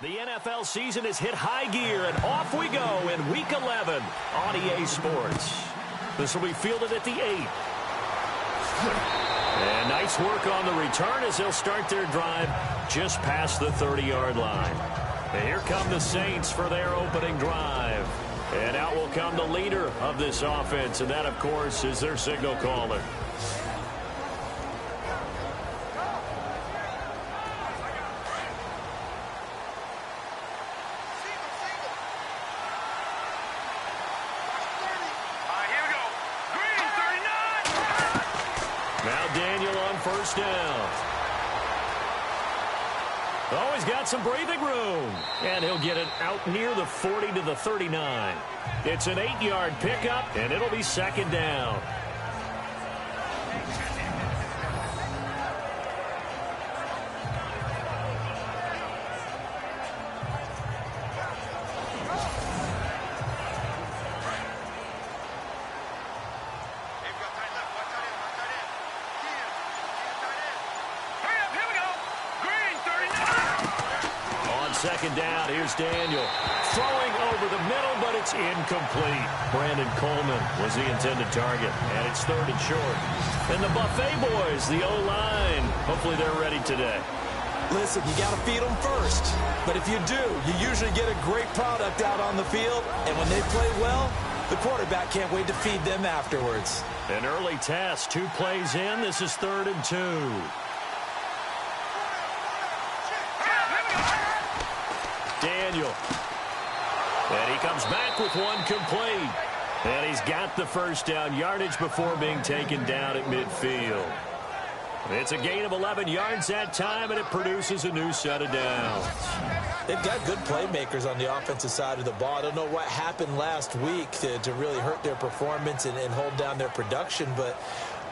The NFL season has hit high gear, and off we go in Week 11 on EA Sports. This will be fielded at the 8. And nice work on the return as they'll start their drive just past the 30-yard line. And here come the Saints for their opening drive. And out will come the leader of this offense, and that, of course, is their signal caller. First down. Oh, he's got some breathing room. And he'll get it out near the 40 to the 39. It's an 8-yard pickup, and it'll be second down. Second down, here's Daniel. Throwing over the middle, but it's incomplete. Brandon Coleman was the intended target, and it's third and short. And the Buffet boys, the O-line, hopefully they're ready today. Listen, you got to feed them first. But if you do, you usually get a great product out on the field. And when they play well, the quarterback can't wait to feed them afterwards. An early test, 2 plays in. This is 3rd and 2. Daniel. And he comes back with one complete. And he's got the first down yardage before being taken down at midfield. It's a gain of 11 yards that time, and it produces a new set of downs. They've got good playmakers on the offensive side of the ball. I don't know what happened last week to really hurt their performance and hold down their production, but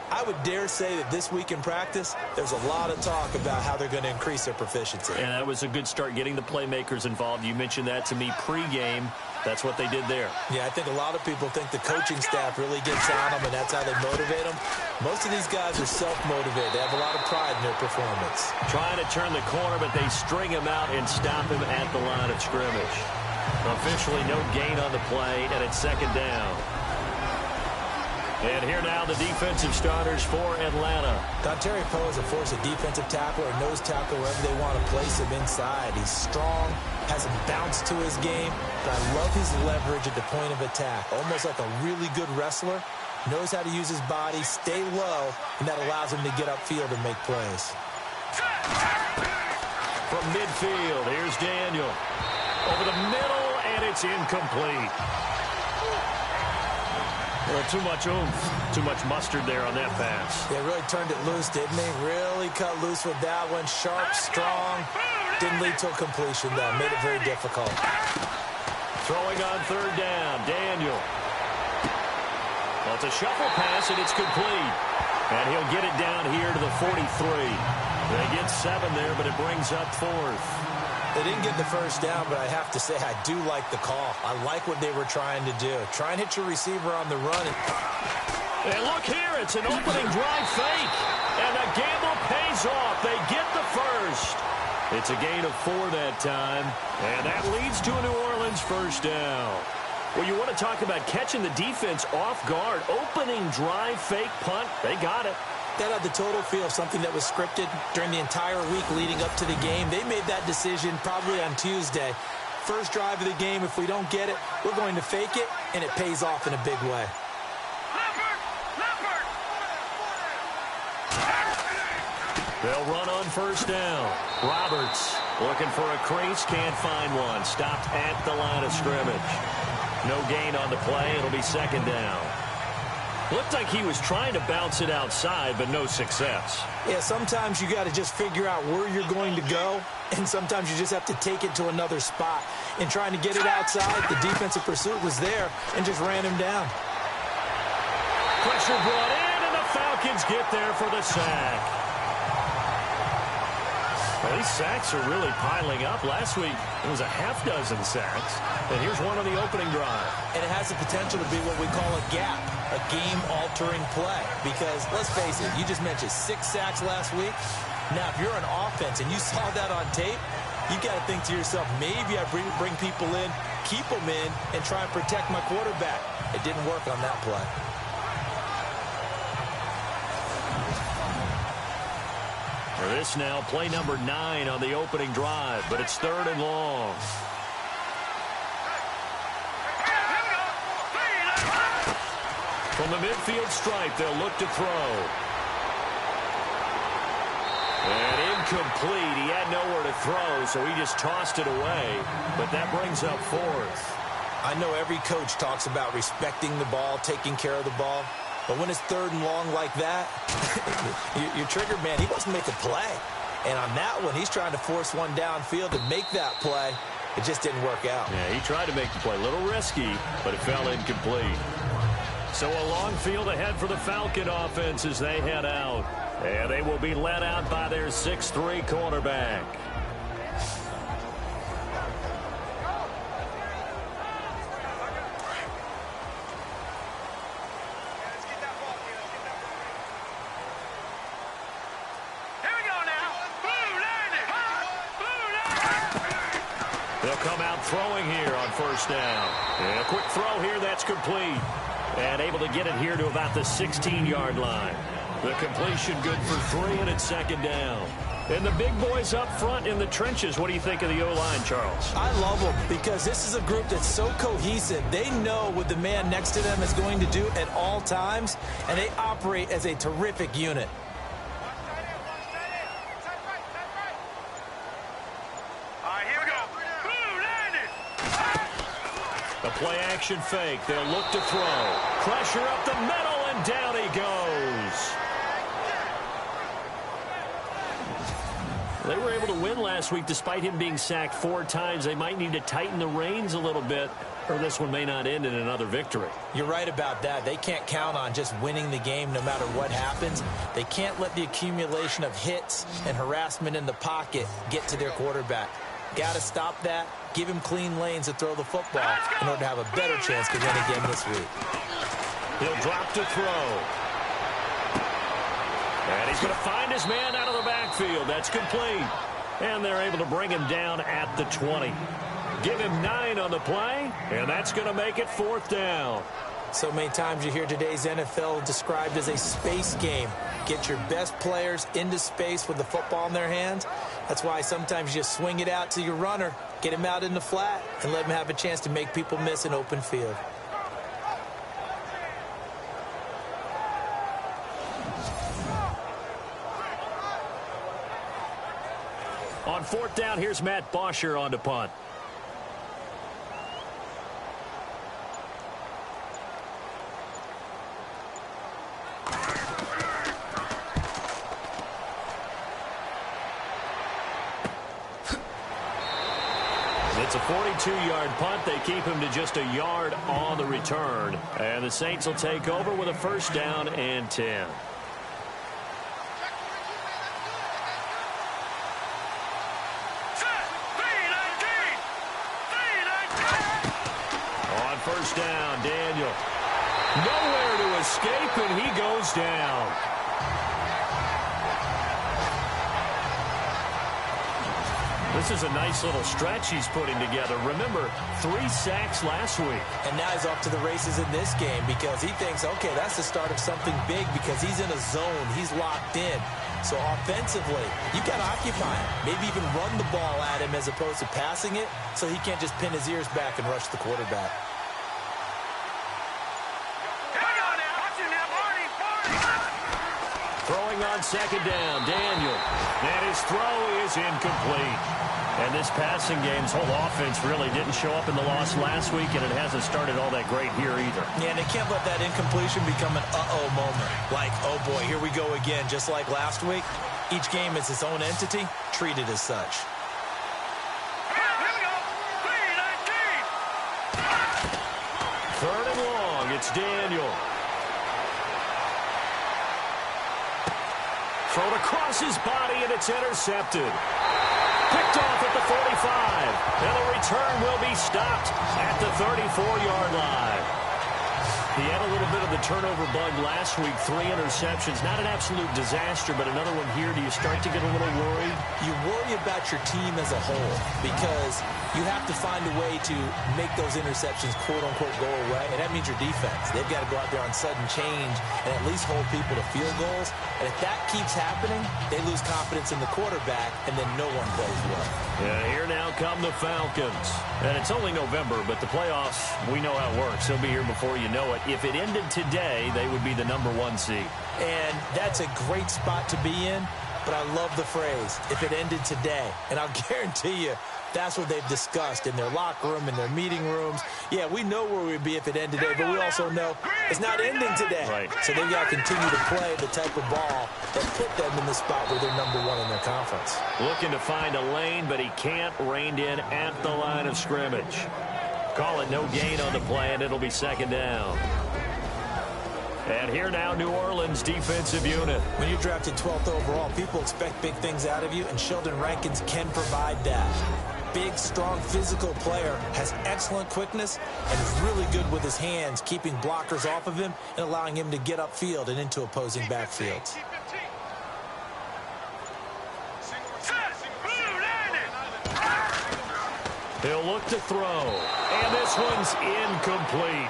I would dare say that this week in practice, there's a lot of talk about how they're going to increase their proficiency. And that was a good start getting the playmakers involved. You mentioned that to me pregame. That's what they did there. Yeah, I think a lot of people think the coaching staff really gets on them, and that's how they motivate them. Most of these guys are self-motivated. They have a lot of pride in their performance. Trying to turn the corner, but they string him out and stop him at the line of scrimmage. Officially no gain on the play, and it's second down. And here now the defensive starters for Atlanta. Dontari Poe is a force of defensive tackle or nose tackle wherever they want to place him inside. He's strong, has a bounce to his game, but I love his leverage at the point of attack. Almost like a really good wrestler. Knows how to use his body, stay low, and that allows him to get upfield and make plays. From midfield, here's Daniel. Over the middle, and it's incomplete. Well, too much oomph, too much mustard there on that pass. They really turned it loose, didn't they? Really cut loose with that one. Sharp, strong. Didn't lead to a completion, though. Made it very difficult. Throwing on third down, Daniel. Well, it's a shuffle pass, and it's complete. And he'll get it down here to the 43. They get 7 there, but it brings up 4th. They didn't get the first down, but I have to say I do like the call. I like what they were trying to do. Try and hit your receiver on the run. And look here, it's an opening drive fake. And the gamble pays off. They get the first. It's a gain of 4 that time. And that leads to a New Orleans first down. Well, you want to talk about catching the defense off guard. Opening drive fake punt. They got it. That had the total feel of something that was scripted during the entire week leading up to the game. They made that decision probably on Tuesday. First drive of the game, if we don't get it, we're going to fake it, and it pays off in a big way. They'll run on first down. Roberts looking for a crease, can't find one. Stopped at the line of scrimmage. No gain on the play. It'll be second down. Looked like he was trying to bounce it outside, but no success. Yeah, sometimes you got to just figure out where you're going to go, and sometimes you just have to take it to another spot. In trying to get it outside, the defensive pursuit was there and just ran him down. Pressure brought in, and the Falcons get there for the sack. Well, these sacks are really piling up. Last week, it was a half-dozen sacks. And here's one on the opening drive. And it has the potential to be what we call a gap, a game-altering play. Because, let's face it, you just mentioned 6 sacks last week. Now, if you're an offense and you saw that on tape, you got to think to yourself, maybe I bring people in, keep them in, and try and protect my quarterback. It didn't work on that play. For this now, play number 9 on the opening drive, but it's 3rd and long. From the midfield stripe, they'll look to throw. And incomplete. He had nowhere to throw, so he just tossed it away. But that brings up 4th. I know every coach talks about respecting the ball, taking care of the ball. But when it's 3rd and long like that, your trigger man, he wants to make a play. And on that one, he's trying to force one downfield to make that play. It just didn't work out. Yeah, he tried to make the play. A little risky, but it fell incomplete. So a long field ahead for the Falcon offense as they head out. And they will be led out by their 6'3" quarterback. They'll come out throwing here on 1st down. And a quick throw here, that's complete. And able to get it here to about the 16-yard line. The completion good for 3, and it's 2nd down. And the big boys up front in the trenches, what do you think of the O-line, Charles? I love them because this is a group that's so cohesive. They know what the man next to them is going to do at all times, and they operate as a terrific unit. A play-action fake. They'll look to throw. Pressure up the middle, and down he goes. They were able to win last week despite him being sacked 4 times. They might need to tighten the reins a little bit, or this one may not end in another victory. You're right about that. They can't count on just winning the game no matter what happens. They can't let the accumulation of hits and harassment in the pocket get to their quarterback. Got to stop that. Give him clean lanes to throw the football in order to have a better chance to win again this week. He'll drop to throw. And he's going to find his man out of the backfield. That's complete. And they're able to bring him down at the 20. Give him 9 on the play, and that's going to make it 4th down. So many times you hear today's NFL described as a space game. Get your best players into space with the football in their hands. That's why sometimes you just swing it out to your runner, get him out in the flat, and let him have a chance to make people miss an open field. On 4th down, here's Matt Bosher on to punt. It's a 42-yard punt. They keep him to just a yard on the return. And the Saints will take over with a 1st down and 10. On 1st down, Daniel. Nowhere to escape, and he goes down. This is a nice little stretch he's putting together. Remember, 3 sacks last week. And now he's off to the races in this game because he thinks, okay, that's the start of something big because he's in a zone. He's locked in. So offensively, you got to occupy him. Maybe even run the ball at him as opposed to passing it so he can't just pin his ears back and rush the quarterback. Throwing on 2nd down, Daniel. And his throw is incomplete. And this passing game's whole offense really didn't show up in the loss last week, and it hasn't started all that great here either. Yeah, and they can't let that incompletion become an uh-oh moment. Like, oh boy, here we go again, just like last week. Each game is its own entity, treated as such. Third and long, it's Daniel. Thrown across his body, and it's intercepted. Picked off at the 45. And the return will be stopped at the 34-yard line. He had a little bit of the turnover bug last week, 3 interceptions. Not an absolute disaster, but another one here. Do you start to get a little worried? You worry about your team as a whole, because you have to find a way to make those interceptions quote-unquote go away, and that means your defense. They've got to go out there on sudden change and at least hold people to field goals, and if that keeps happening, they lose confidence in the quarterback, and then no one plays well. Yeah, here now come the Falcons. And it's only November, but the playoffs, we know how it works. They'll be here before you know it. If it ended today, they would be the #1 seed. And that's a great spot to be in, but I love the phrase, if it ended today. And I'll guarantee you, that's what they've discussed in their locker room, in their meeting rooms. Yeah, we know where we'd be if it ended today, but we also know it's not ending today. Right. So they've got to continue to play the type of ball that put them in the spot where they're #1 in their conference. Looking to find a lane, but he can't. Reined in at the line of scrimmage. Call it no gain on the play, and it'll be second down. And here now, New Orleans defensive unit. When you're drafted 12th overall, people expect big things out of you, and Sheldon Rankins can provide that. Big, strong, physical player, has excellent quickness, and is really good with his hands, keeping blockers off of him and allowing him to get upfield and into opposing backfields. He'll look to throw, and this one's incomplete.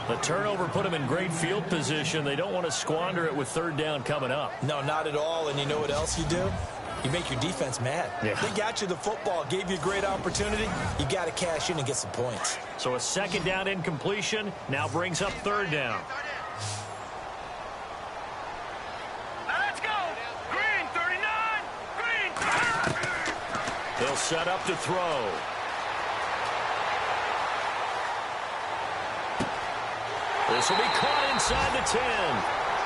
The turnover put him in great field position. They don't want to squander it with third down coming up. No, not at all. And you know what else you do? You make your defense mad. Yeah. They got you the football, gave you a great opportunity. You got to cash in and get some points. So a second down incompletion now brings up third down. Let's go. Green, 39. Green. They'll set up to throw. This will be caught inside the 10.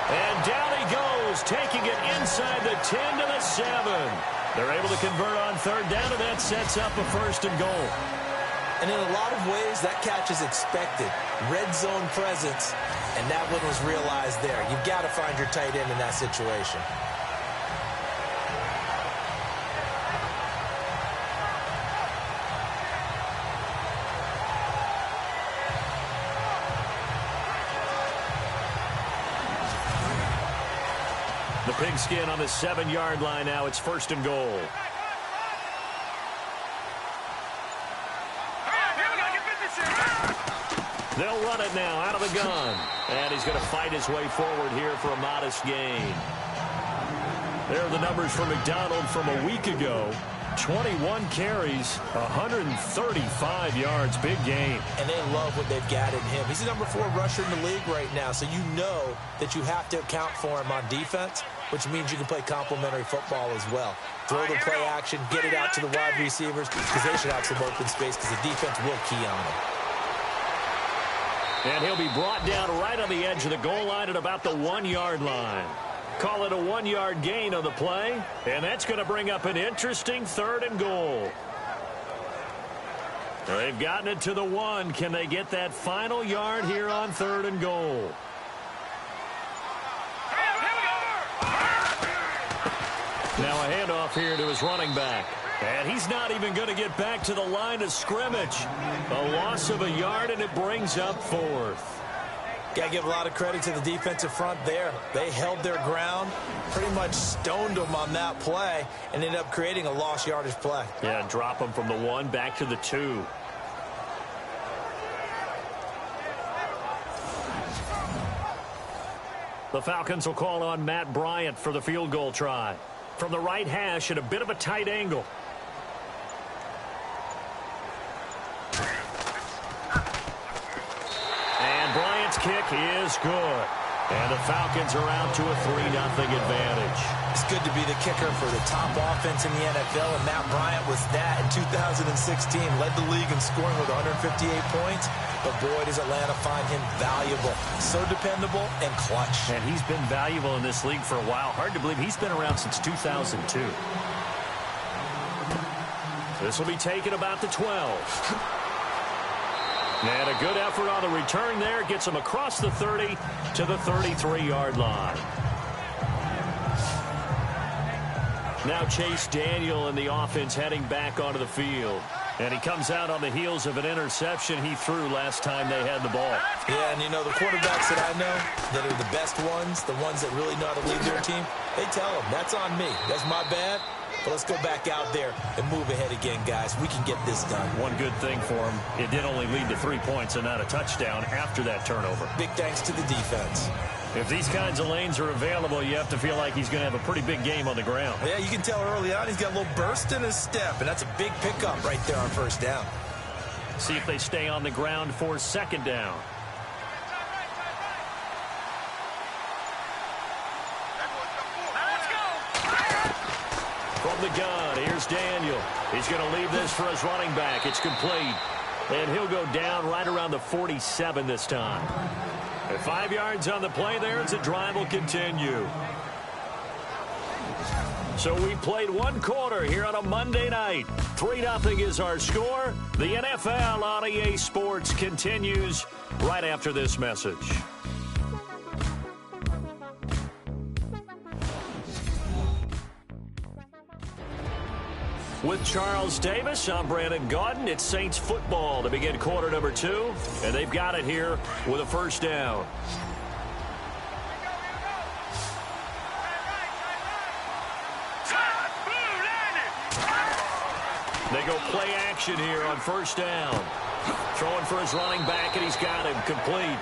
And down he goes, taking it inside the 10 to the 7. They're able to convert on third down, and that sets up a first and goal. And in a lot of ways, that catch is expected. Red zone presence, and that one was realized there. You've got to find your tight end in that situation. The pigskin on the 7-yard line now. It's first and goal. They'll run it now out of the gun. And he's going to fight his way forward here for a modest gain. There are the numbers for McDonald from a week ago. 21 carries, 135 yards. Big game. And they love what they've got in him. He's the #4 rusher in the league right now, so you know that you have to account for him on defense, which means you can play complementary football as well. Throw the play action, get it out to the wide receivers, because they should have some open space, because the defense will key on him. And he'll be brought down right on the edge of the goal line at about the 1-yard line. Call it a 1-yard gain on the play, and that's going to bring up an interesting third and goal. They've gotten it to the 1. Can they get that final yard here on third and goal? Now a handoff here to his running back. And he's not even going to get back to the line of scrimmage. A loss of a yard, and it brings up fourth. Got to give a lot of credit to the defensive front there. They held their ground, pretty much stoned them on that play, and ended up creating a lost yardage play. Yeah, drop them from the 1 back to the 2. The Falcons will call on Matt Bryant for the field goal try. From the right hash at a bit of a tight angle. And Bryant's kick is good. And the Falcons are out to a 3-0 advantage. It's good to be the kicker for the top offense in the NFL, and Matt Bryant was that in 2016. Led the league in scoring with 158 points, but boy, does Atlanta find him valuable. So dependable and clutch. And he's been valuable in this league for a while. Hard to believe he's been around since 2002. This will be taken about the 12. And a good effort on the return there. Gets him across the 30 to the 33-yard line. Now Chase Daniel and the offense heading back onto the field. And he comes out on the heels of an interception he threw last time they had the ball. Yeah, and you know, the quarterbacks that I know that are the best ones, the ones that really know how to lead their team, they tell them, that's on me. That's my bad. But let's go back out there and move ahead again, guys. We can get this done. One good thing for him, it did only lead to 3 points and not a touchdown after that turnover. Big thanks to the defense. If these kinds of lanes are available, you have to feel like he's going to have a pretty big game on the ground. Yeah, you can tell early on he's got a little burst in his step, and that's a big pickup right there on first down. See if they stay on the ground for second down. From the gun, here's Daniel. He's going to leave this for his running back. It's complete. And he'll go down right around the 47 this time. At 5 yards on the play there as the drive will continue. So we played one quarter here on a Monday night. 3-0 is our score. The NFL on EA Sports continues right after this message. With Charles Davis, I'm Brandon Gaudin. It's Saints football to begin quarter number 2, and they've got it here with a first down. They go play action here on first down. Throwing for his running back, and he's got him complete.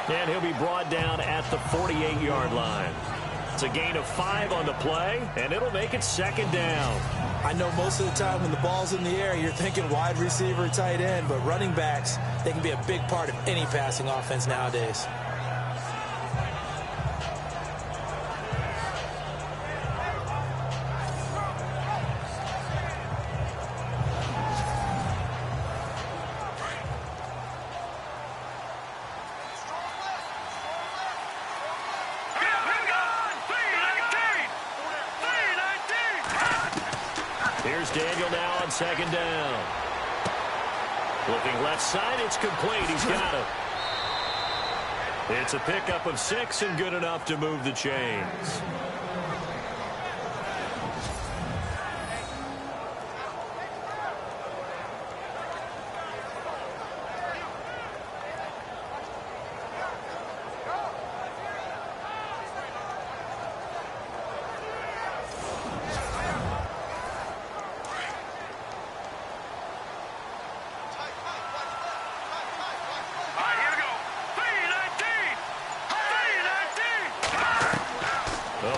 And he'll be brought down at the 48-yard line. It's a gain of 5 on the play, and it'll make it second down. I know most of the time when the ball's in the air, you're thinking wide receiver, tight end, but running backs, they can be a big part of any passing offense nowadays. Daniel now on second down. Looking left side, it's complete. He's got it. It's a pickup of 6 and good enough to move the chains.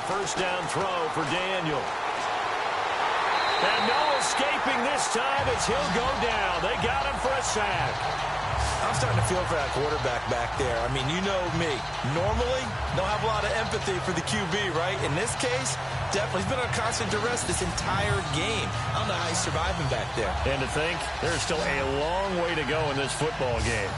First down throw for Daniel. And no escaping this time as he'll go down. They got him for a sack. I'm starting to feel for that quarterback back there. I mean, you know me. Normally, don't have a lot of empathy for the QB, right? In this case, definitely. He's been on constant duress this entire game. I don't know how he's surviving back there. And to think, there's still a long way to go in this football game.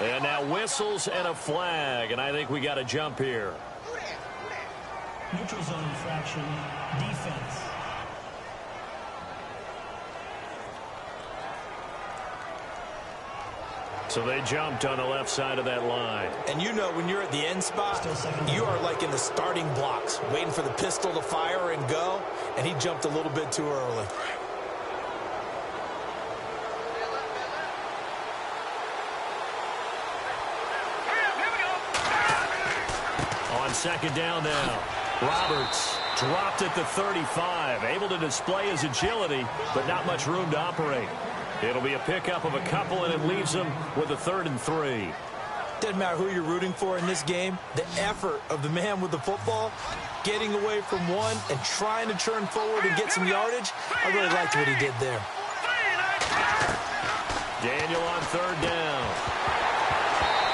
And now whistles and a flag, and I think we got to jump here. Neutral zone infraction, defense. So they jumped on the left side of that line. And you know when you're at the end spot, you are like in the starting blocks, waiting for the pistol to fire and go, and he jumped a little bit too early. Second down now. Roberts dropped at the 35, able to display his agility, but not much room to operate. It'll be a pickup of a couple, and it leaves him with a 3rd and 3. Doesn't matter who you're rooting for in this game, the effort of the man with the football, getting away from one and trying to turn forward and get some yardage, I really liked what he did there. Daniel on 3rd down.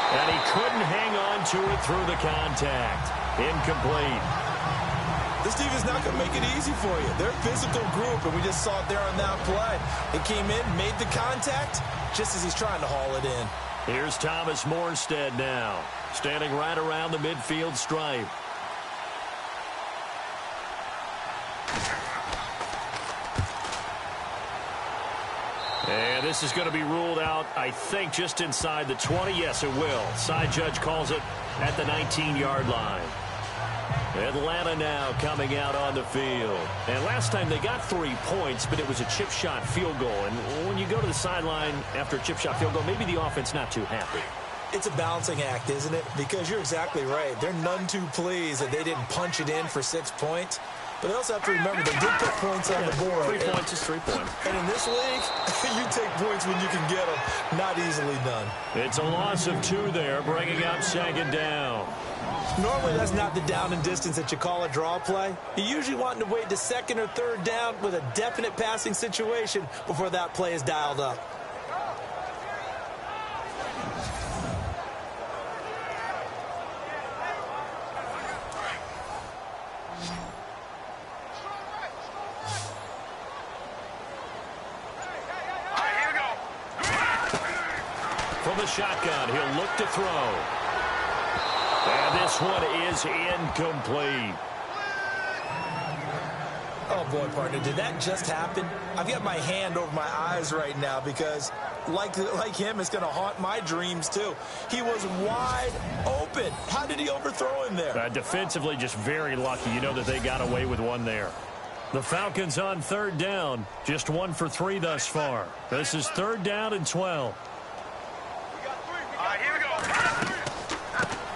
And he couldn't hang on to it through the contact. Incomplete. This defense is not going to make it easy for you. They're a physical group, and we just saw it there on that play. They came in, made the contact, just as he's trying to haul it in. Here's Thomas Morstead now, standing right around the midfield stripe. And this is going to be ruled out, I think, just inside the 20. Yes, it will. Side judge calls it at the 19-yard line. Atlanta now coming out on the field. And last time they got 3 points, but it was a chip shot field goal. And when you go to the sideline after a chip shot field goal, maybe the offense not too happy. It's a balancing act, isn't it? Because you're exactly right. They're none too pleased that they didn't punch it in for 6 points. But they also have to remember they did put points on the board. 3 points is 3 points. And in this league, you take points when you can get them. Not easily done. It's a loss of 2 there, bringing up second down. Normally, that's not the down and distance that you call a draw play. You usually want to wait to second or third down with a definite passing situation before that play is dialed up. From the shotgun, he'll look to throw. And this one is incomplete. Oh, boy, partner, did that just happen? I've got my hand over my eyes right now because, like him, it's going to haunt my dreams, too. He was wide open. How did he overthrow him there? Defensively, just very lucky. You know that they got away with one there. The Falcons on third down. Just 1 for 3 thus far. This is 3rd down and 12.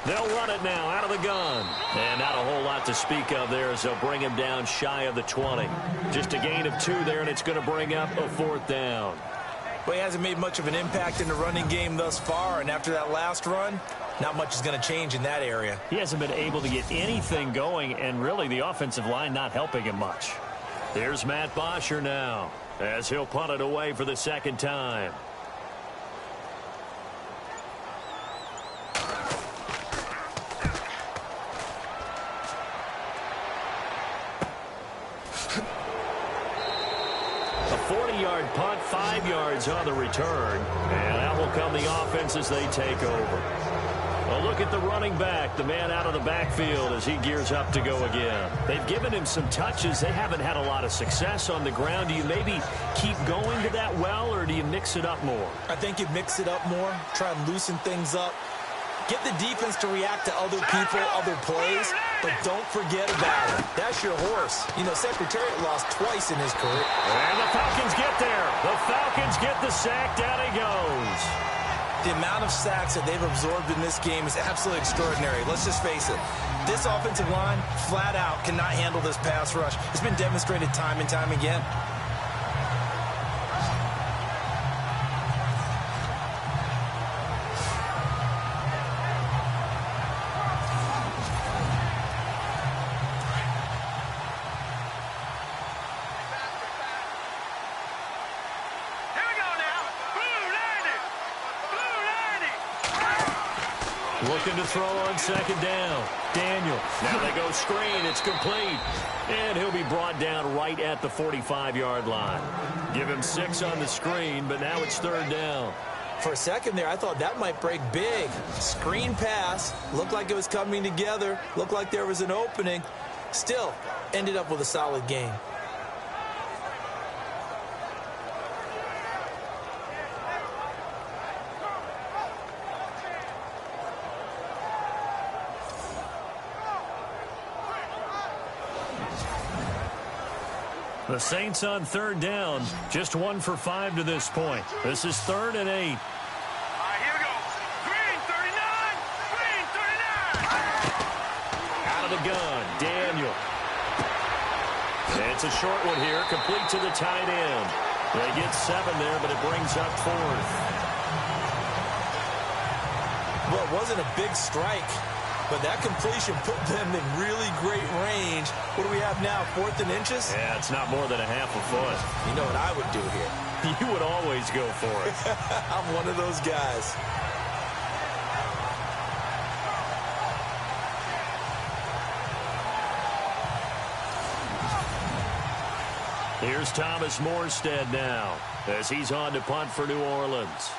They'll run it now out of the gun. And not a whole lot to speak of there as they'll bring him down shy of the 20. Just a gain of 2 there, and it's going to bring up a 4th down. Well, he hasn't made much of an impact in the running game thus far, and after that last run, not much is going to change in that area. He hasn't been able to get anything going, and really the offensive line not helping him much. Here's Matt Bosher now as he'll punt it away for the 2nd time. A 40-yard punt, 5 yards on the return. And that will come the offense as they take over. A look at the running back, the man out of the backfield as he gears up to go again. They've given him some touches. They haven't had a lot of success on the ground. Do you maybe keep going to that well, or do you mix it up more? I think you mix it up more, try and loosen things up. Get the defense to react to other people, other plays, but don't forget about it. That's your horse. You know, Secretariat lost twice in his career. And the Falcons get there. The Falcons get the sack. Down he goes. The amount of sacks that they've absorbed in this game is absolutely extraordinary. Let's just face it. This offensive line, flat out, cannot handle this pass rush. It's been demonstrated time and time again. Looking to throw on 2nd down. Daniel. Now they go screen. It's complete. And he'll be brought down right at the 45-yard line. Give him 6 on the screen, but now it's 3rd down. For a second there, I thought that might break big. Screen pass. Looked like it was coming together. Looked like there was an opening. Still, ended up with a solid game. The Saints on 3rd down. Just 1 for 5 to this point. This is 3rd and 8. Here we go. Green 39. Green 39. Out of the gun. Daniel. It's a short one here. Complete to the tight end. They get 7 there, but it brings up 4th. Well, it wasn't a big strike, but that completion put them in really great range. What do we have now, 4th and inches? Yeah, it's not more than a half a foot. You know what I would do here? You would always go for it. I'm one of those guys. Here's Thomas Morstead now as he's on to punt for New Orleans.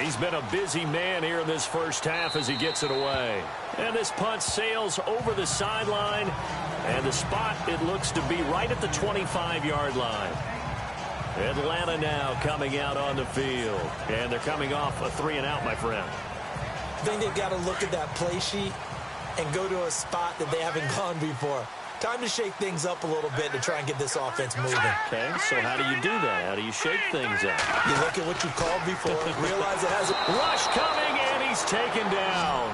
He's been a busy man here in this first half as he gets it away. And this punt sails over the sideline. And the spot, it looks to be right at the 25-yard line. Atlanta now coming out on the field. And they're coming off a 3-and-out, my friend. I think they've got to look at that play sheet and go to a spot that they haven't gone before. Time to shake things up a little bit to try and get this offense moving. Okay, so how do you do that? How do you shake things up? You look at what you called before, realize it has a rush coming, and he's taken down.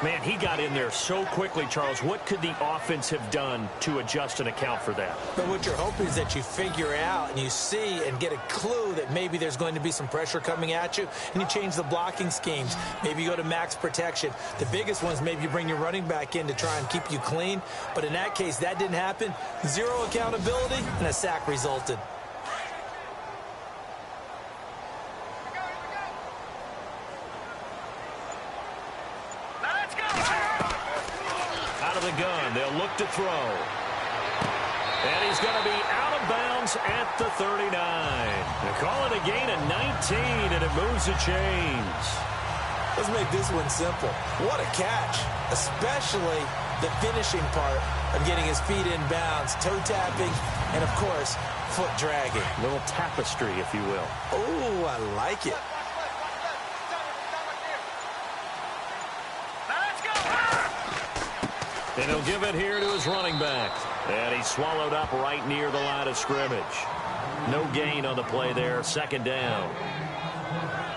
Man, he got in there so quickly, Charles. What could the offense have done to adjust and account for that? But what you're hoping is that you figure out and you see and get a clue that maybe there's going to be some pressure coming at you, and you change the blocking schemes. Maybe you go to max protection. The biggest one is maybe you bring your running back in to try and keep you clean. But in that case, that didn't happen. Zero accountability, and a sack resulted. The gun. They'll look to throw. And he's going to be out of bounds at the 39. They call it a gain of 19, and it moves the chains. Let's make this one simple. What a catch, especially the finishing part of getting his feet in bounds, toe tapping, and, of course, foot dragging. A little tapestry, if you will. Oh, I like it. And he'll give it here to his running back. And he's swallowed up right near the line of scrimmage. No gain on the play there, second down.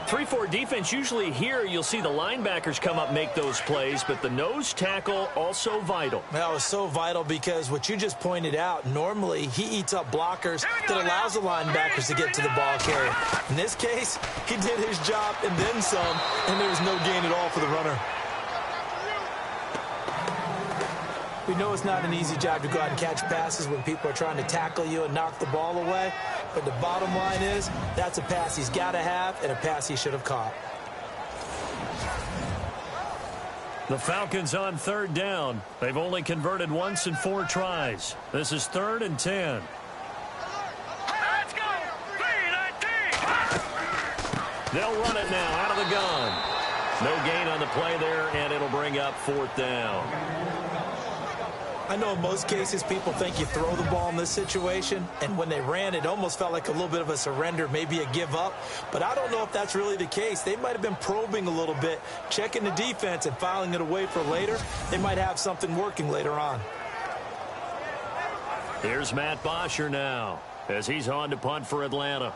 3-4 defense, usually here you'll see the linebackers come up make those plays, but the nose tackle also vital. Well, it's so vital because what you just pointed out, normally he eats up blockers that allows the linebackers to get to the ball carrier. In this case, he did his job and then some, and there was no gain at all for the runner. We know it's not an easy job to go out and catch passes when people are trying to tackle you and knock the ball away. But the bottom line is, that's a pass he's got to have and a pass he should have caught. The Falcons on third down. They've only converted once in 4 tries. This is 3rd and 10. Let's go! 3-19! They'll run it now out of the gun. No gain on the play there, and it'll bring up 4th down. I know in most cases people think you throw the ball in this situation, and when they ran, it almost felt like a little bit of a surrender, maybe a give up. But I don't know if that's really the case. They might have been probing a little bit, checking the defense and filing it away for later. They might have something working later on. Here's Matt Bosher now as he's on to punt for Atlanta.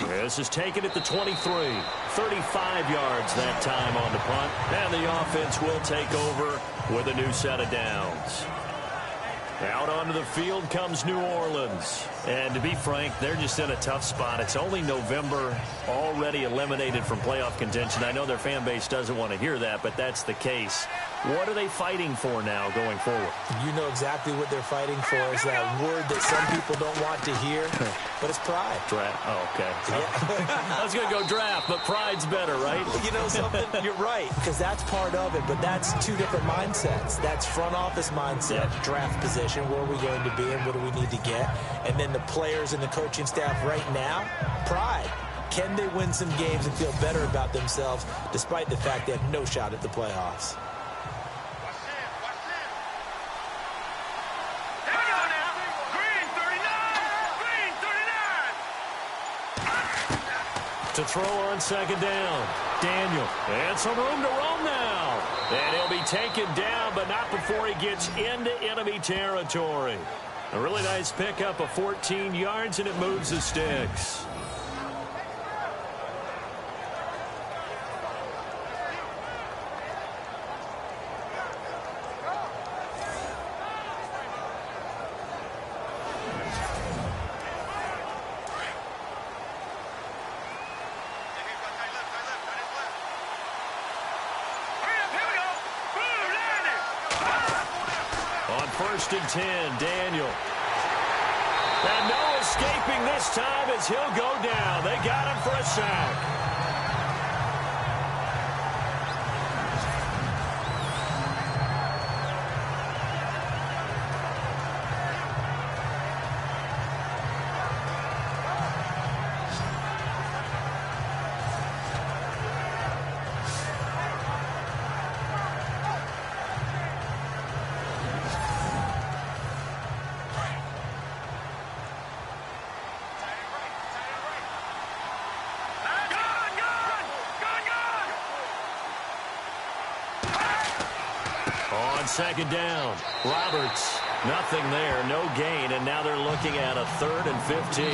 This is taken at the 23. 35 yards that time on the punt. And the offense will take over with a new set of downs. Out onto the field comes New Orleans. And to be frank, they're just in a tough spot. It's only November, already eliminated from playoff contention. I know their fan base doesn't want to hear that, but that's the case. What are they fighting for now going forward? You know exactly what they're fighting for is that word that some people don't want to hear, but it's pride. Draft. Oh, okay. Yeah. I was going to go draft, but pride's better, right? You know something? You're right, because that's part of it, but that's 2 different mindsets. That's front office mindset, draft position, where are we going to be and what do we need to get? And then the players and the coaching staff right now, pride. Can they win some games and feel better about themselves despite the fact they have no shot at the playoffs? To throw on second down. Daniel. And some room to roam now. And he'll be taken down, but not before he gets into enemy territory. A really nice pickup of 14 yards, and it moves the sticks. First and 10, Daniel. And no escaping this time as he'll go down. They got him for a sack. on second down. Roberts, nothing there, no gain, and now they're looking at a 3rd and 15.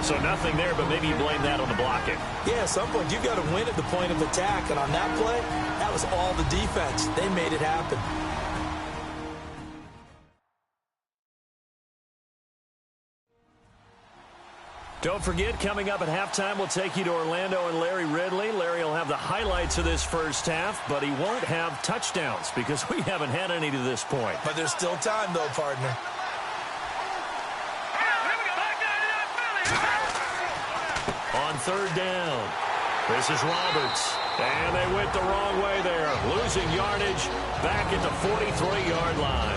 So nothing there, but maybe you blame that on the blocking. Yeah, at some point you've got to win at the point of attack, and on that play, that was all the defense. They made it happen. Don't forget, coming up at halftime, we'll take you to Orlando and Larry Ridley. Larry will have the highlights of this first half, but he won't have touchdowns because we haven't had any to this point. But there's still time, though, partner. On 3rd down, this is Roberts. And they went the wrong way there, losing yardage back at the 43-yard line.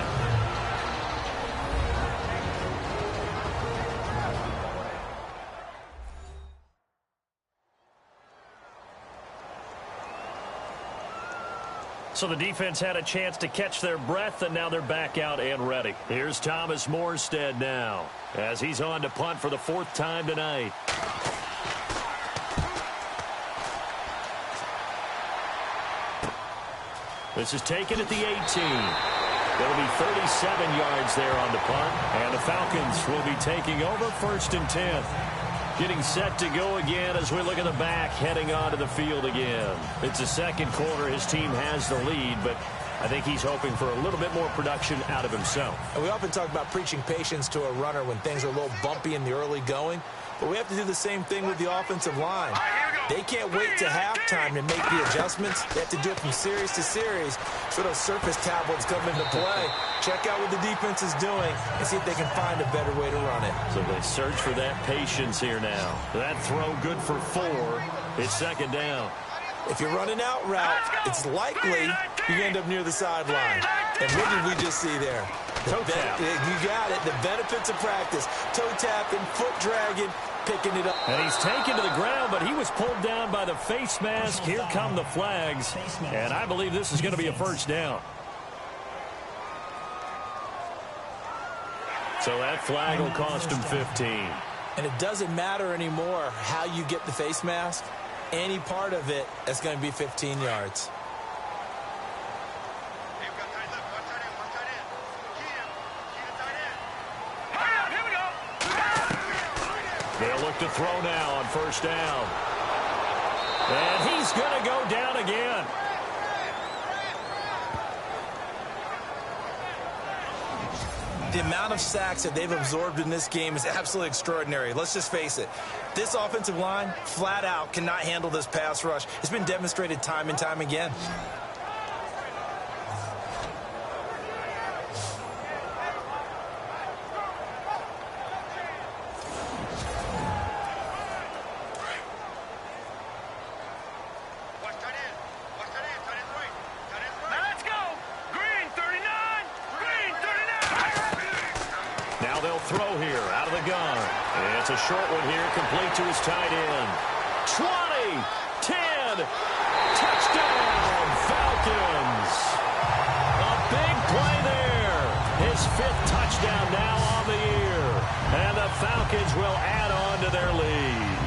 So the defense had a chance to catch their breath, and now they're back out and ready. Here's Thomas Morstead now, as he's on to punt for the 4th time tonight. This is taken at the 18. There'll be 37 yards there on the punt, and the Falcons will be taking over 1st and 10. Getting set to go again as we look at the back, heading onto the field again. It's the second quarter. His team has the lead, but I think he's hoping for a little bit more production out of himself. And we often talk about preaching patience to a runner when things are a little bumpy in the early going, but we have to do the same thing with the offensive line. They can't wait to halftime to make the adjustments. They have to do it from series to series so those surface tablets come into play. Check out what the defense is doing and see if they can find a better way to run it. So they search for that patience here now. That throw good for 4. It's 2nd down. If you're running out route, it's likely you end up near the sideline. And what did we just see there? Toe tap. You got it. The benefits of practice. Toe tapping, foot dragging, picking it up. And he's taken to the ground, but he was pulled down by the face mask. Here come the flags. And I believe this is going to be a 1st down. So that flag will cost him 15. And it doesn't matter anymore how you get the face mask. Any part of it, that's going to be 15 yards. They'll look to throw now on 1st down. And he's going to go down again. The amount of sacks that they've absorbed in this game is absolutely extraordinary. Let's just face it. This offensive line, flat out, cannot handle this pass rush. It's been demonstrated time and time again. Throw here out of the gun. And it's a short one here, complete to his tight end. 20, 10, touchdown, Falcons. A big play there. His 5th touchdown now on the year. And the Falcons will add on to their lead.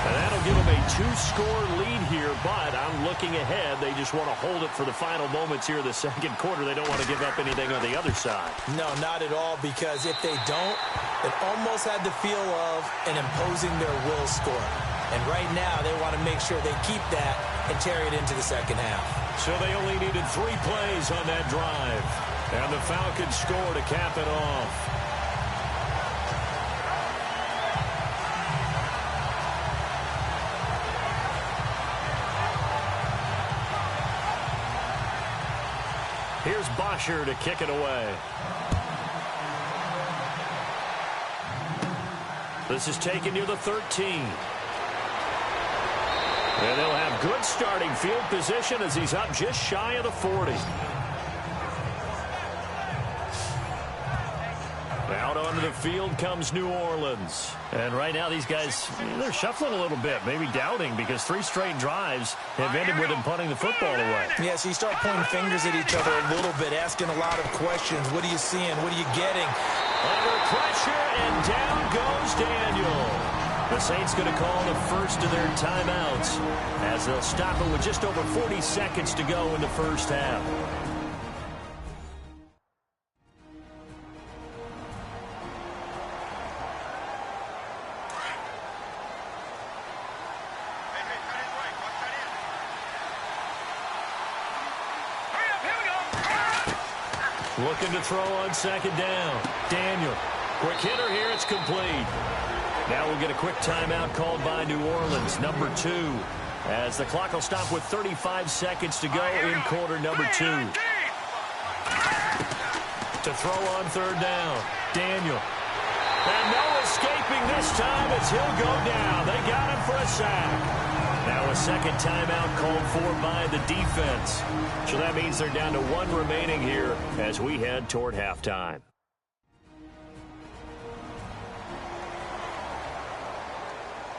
And that'll give them a 2-score lead here, but I'm looking ahead. They just want to hold it for the final moments here of the second quarter. They don't want to give up anything on the other side. No, not at all, because if they don't, it almost had the feel of an imposing their will score. And right now, they want to make sure they keep that and carry it into the second half. So they only needed 3 plays on that drive. And the Falcons score to cap it off. Here's Bosher to kick it away. This is taken near the 13. And they'll have good starting field position as he's up just shy of the 40. Out onto the field comes New Orleans. And right now these guys, they're shuffling a little bit, maybe doubting, because 3 straight drives have ended with them punting the football away. Yeah, so you start pointing fingers at each other a little bit, asking a lot of questions. What are you seeing? What are you getting? Under pressure, and down goes Daniel. The Saints going to call the first of their timeouts as they'll stop it with just over 40 seconds to go in the first half. Looking to throw on second down. Daniel. Quick hitter here. It's complete. Now we'll get a quick timeout called by New Orleans, number 2, as the clock will stop with 35 seconds to go in quarter number 2. To throw on third down. Daniel. And no escaping this time as he'll go down. They got him for a sack. Now a second timeout called for by the defense. So that means they're down to 1 remaining here as we head toward halftime.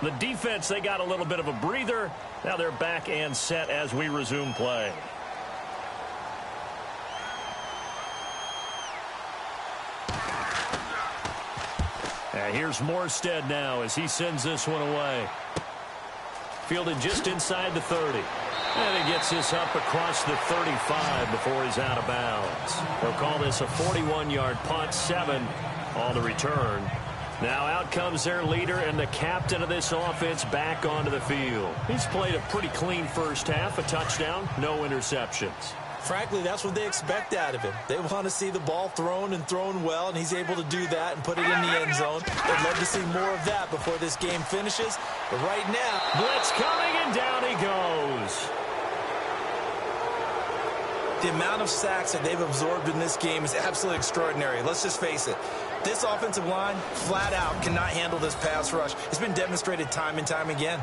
The defense, they got a little bit of a breather. Now they're back and set as we resume play. And here's Morstead now as he sends this one away. Fielded just inside the 30. And he gets this up across the 35 before he's out of bounds. They'll call this a 41-yard punt, 7 on the return. Now out comes their leader and the captain of this offense back onto the field. He's played a pretty clean first half, a touchdown, no interceptions. Frankly, that's what they expect out of him. They want to see the ball thrown and thrown well, and he's able to do that and put it in the end zone. They'd love to see more of that before this game finishes. But right now, blitz coming, and down he goes. The amount of sacks that they've absorbed in this game is absolutely extraordinary. Let's just face it. This offensive line, flat out, cannot handle this pass rush. It's been demonstrated time and time again.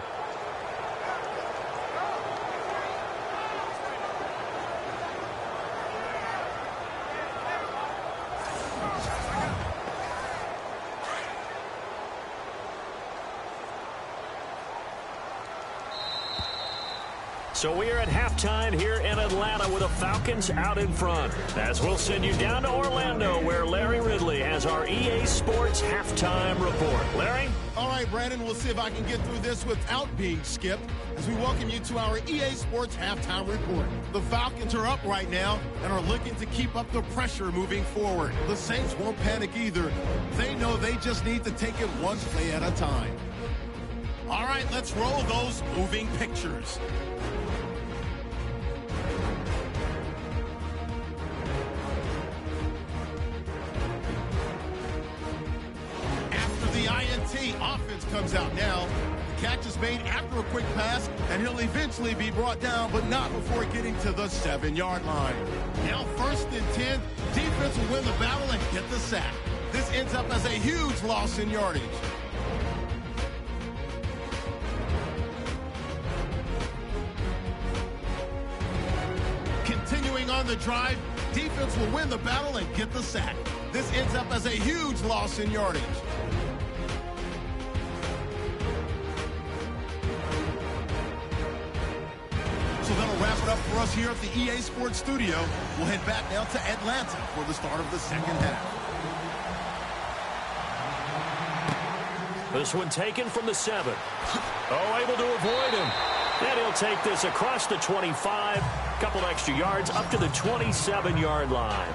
So we are at halftime here in Atlanta with the Falcons out in front. As we'll send you down to Orlando where Larry Ridley has our EA Sports halftime report. Larry? All right, Brandon, we'll see if I can get through this without being skipped as we welcome you to our EA Sports halftime report. The Falcons are up right now and are looking to keep up the pressure moving forward. The Saints won't panic either. They know they just need to take it one play at a time. All right, let's roll those moving pictures. The INT offense comes out now. The catch is made after a quick pass, and he'll eventually be brought down, but not before getting to the 7-yard line. Now 1st and 10, defense will win the battle and get the sack. This ends up as a huge loss in yardage. Continuing on the drive, defense will win the battle and get the sack. This ends up as a huge loss in yardage. So that'll wrap it up for us here at the EA Sports Studio. We'll head back now to Atlanta for the start of the second half. This one taken from the 7. Oh, able to avoid him. And he'll take this across the 25. Couple extra yards up to the 27-yard line.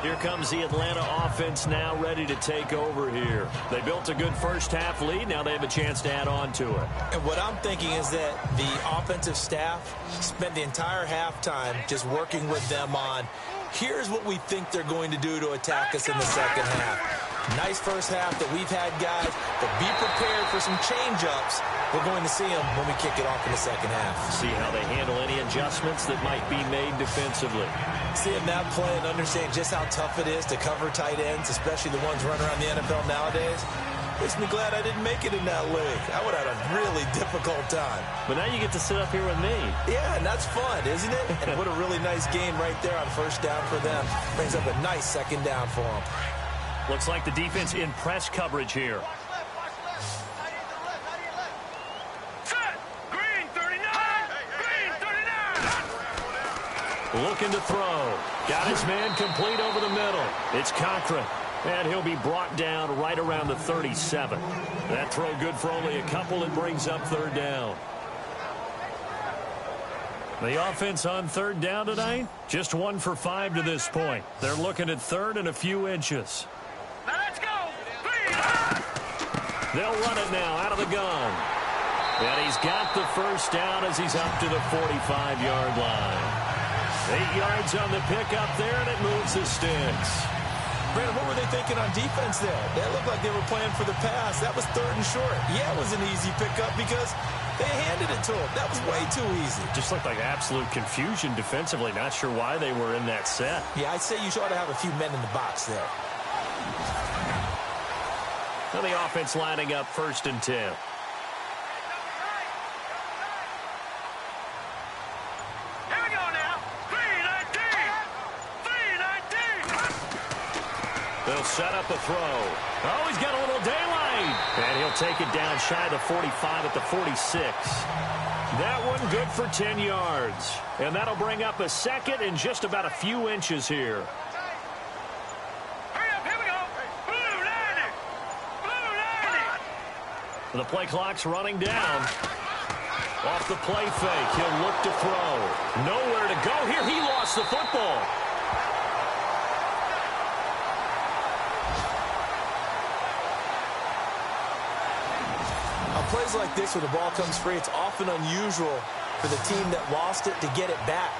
Here comes the Atlanta offense now ready to take over here. They built a good first half lead. Now they have a chance to add on to it. And what I'm thinking is that the offensive staff spent the entire halftime just working with them on, here's what we think they're going to do to attack us in the second half. Nice first half that we've had, guys, but be prepared for some change-ups. We're going to see them when we kick it off in the second half. See how they handle any adjustments that might be made defensively. Seeing that play and understand just how tough it is to cover tight ends, especially the ones running around the NFL nowadays, makes me glad I didn't make it in that league. I would have had a really difficult time. But now you get to sit up here with me. Yeah, and that's fun, isn't it? And what a really nice game right there on first down for them. Brings up a nice second down for them. Looks like the defense in press coverage here. Set! Green 39! Green 39! Looking to throw. Got his man complete over the middle. It's Cochran. And he'll be brought down right around the 37. That throw good for only a couple. It brings up third down. The offense on third down tonight, just 1 for 5 to this point. They're looking at third and a few inches. Now let's go. They'll run it now out of the gun. And he's got the first down as he's up to the 45-yard line. 8 yards on the pickup there, and it moves the sticks. Brandon, what were they thinking on defense there? That looked like they were playing for the pass. That was third and short. Yeah, it was an easy pickup because they handed it to him. That was way too easy. Just looked like absolute confusion defensively. Not sure why they were in that set. Yeah, I'd say you ought to have a few men in the box there. Now the offense lining up 1st and 10. They'll set up a throw. Oh, he's got a little daylight. And he'll take it down shy of the 45 at the 46. That one good for 10 yards. And that'll bring up a second and just about a few inches here. Hurry up, here we go. Blue 90. Blue 90. The play clock's running down. Off the play fake. He'll look to throw. Nowhere to go here. He lost the football. Plays like this where the ball comes free, it's often unusual for the team that lost it to get it back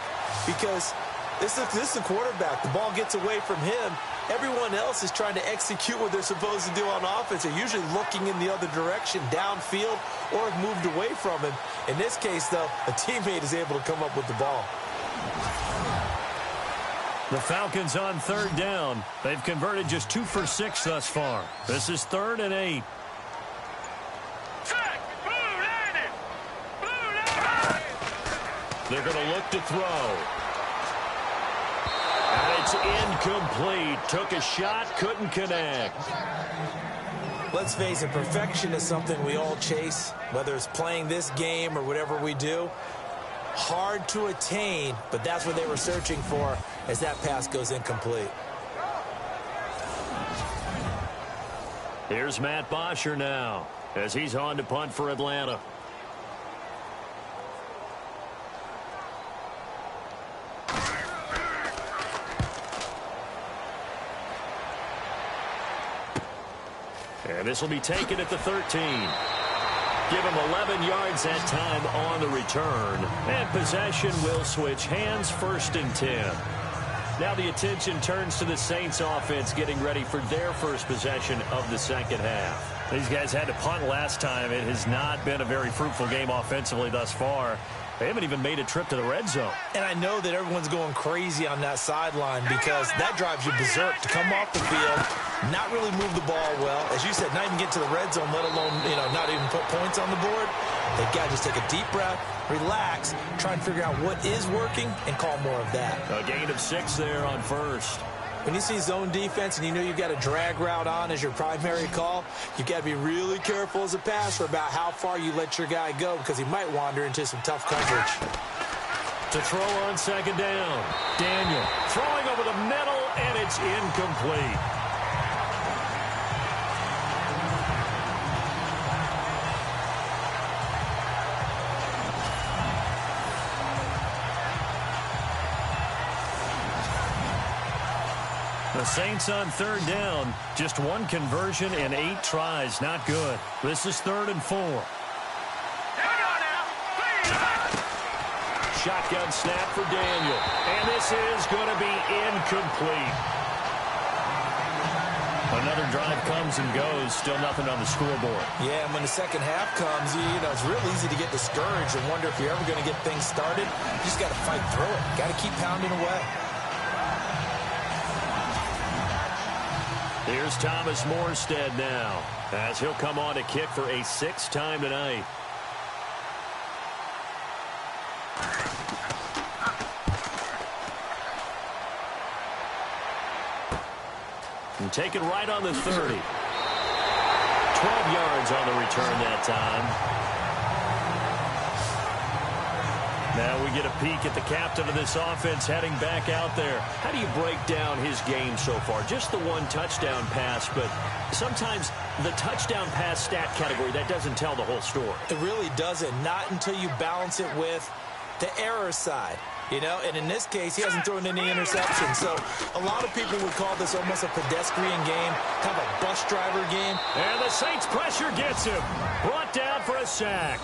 because this is the quarterback. The ball gets away from him. Everyone else is trying to execute what they're supposed to do on offense. They're usually looking in the other direction, downfield, or have moved away from him. In this case, though, a teammate is able to come up with the ball. The Falcons on third down. They've converted just 2 for 6 thus far. This is 3rd and 8. They're going to look to throw. And it's incomplete. Took a shot, couldn't connect. Let's face it, perfection is something we all chase, whether it's playing this game or whatever we do. Hard to attain, but that's what they were searching for as that pass goes incomplete. Here's Matt Bosher now as he's on to punt for Atlanta. And this will be taken at the 13. Give him 11 yards that time on the return. And possession will switch hands, 1st and 10. Now the attention turns to the Saints offense getting ready for their first possession of the second half. These guys had to punt last time. It has not been a very fruitful game offensively thus far. They haven't even made a trip to the red zone. And I know that everyone's going crazy on that sideline because that drives you berserk to come off the field, not really move the ball well. As you said, not even get to the red zone, let alone, not even put points on the board. They've got to just take a deep breath, relax, try and figure out what is working, and call more of that. A gain of 6 there on 1st. When you see zone defense and you know you've got a drag route on as your primary call, you've got to be really careful as a passer about how far you let your guy go because he might wander into some tough coverage. To throw on 2nd down. Daniel throwing over the middle, and it's incomplete. The Saints on 3rd down. Just 1 conversion and 8 tries. Not good. This is 3rd and 4. Shotgun snap for Daniel. And this is going to be incomplete. Another drive comes and goes. Still nothing on the scoreboard. Yeah, and when the second half comes, it's real easy to get discouraged and wonder if you're ever going to get things started. You just got to fight through it. Got to keep pounding away. Here's Thomas Morstead now, as he'll come on to kick for a 6th time tonight. And take it right on the 30. 12 yards on the return that time. Now we get a peek at the captain of this offense heading back out there. How do you break down his game so far? Just the one touchdown pass, but sometimes the touchdown pass stat category, that doesn't tell the whole story. It really doesn't. Not until you balance it with the error side. You know, and in this case, he hasn't thrown any interceptions. So a lot of people would call this almost a pedestrian game, kind of a bus driver game. And the Saints pressure gets him. Brought down for a sack.